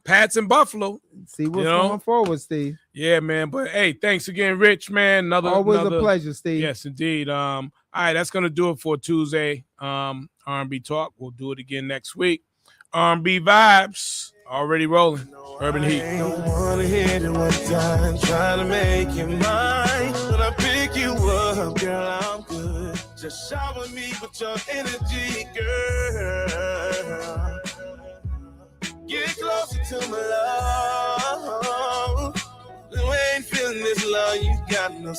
Pats in Buffalo. See what's going forward, Steve. Yeah, man. But hey, thanks again, Rich, man. Always a pleasure, Steve. Yes, indeed. All right, that's gonna do it for Tuesday. R&B Talk. We'll do it again next week. R&B vibes already rolling. Urban Heat. I don't wanna hit it one time, trying to make you mine. When I pick you up, girl, I'm good. Just shower me with your energy, girl. Get closer to my love. You ain't feeling this love, you got no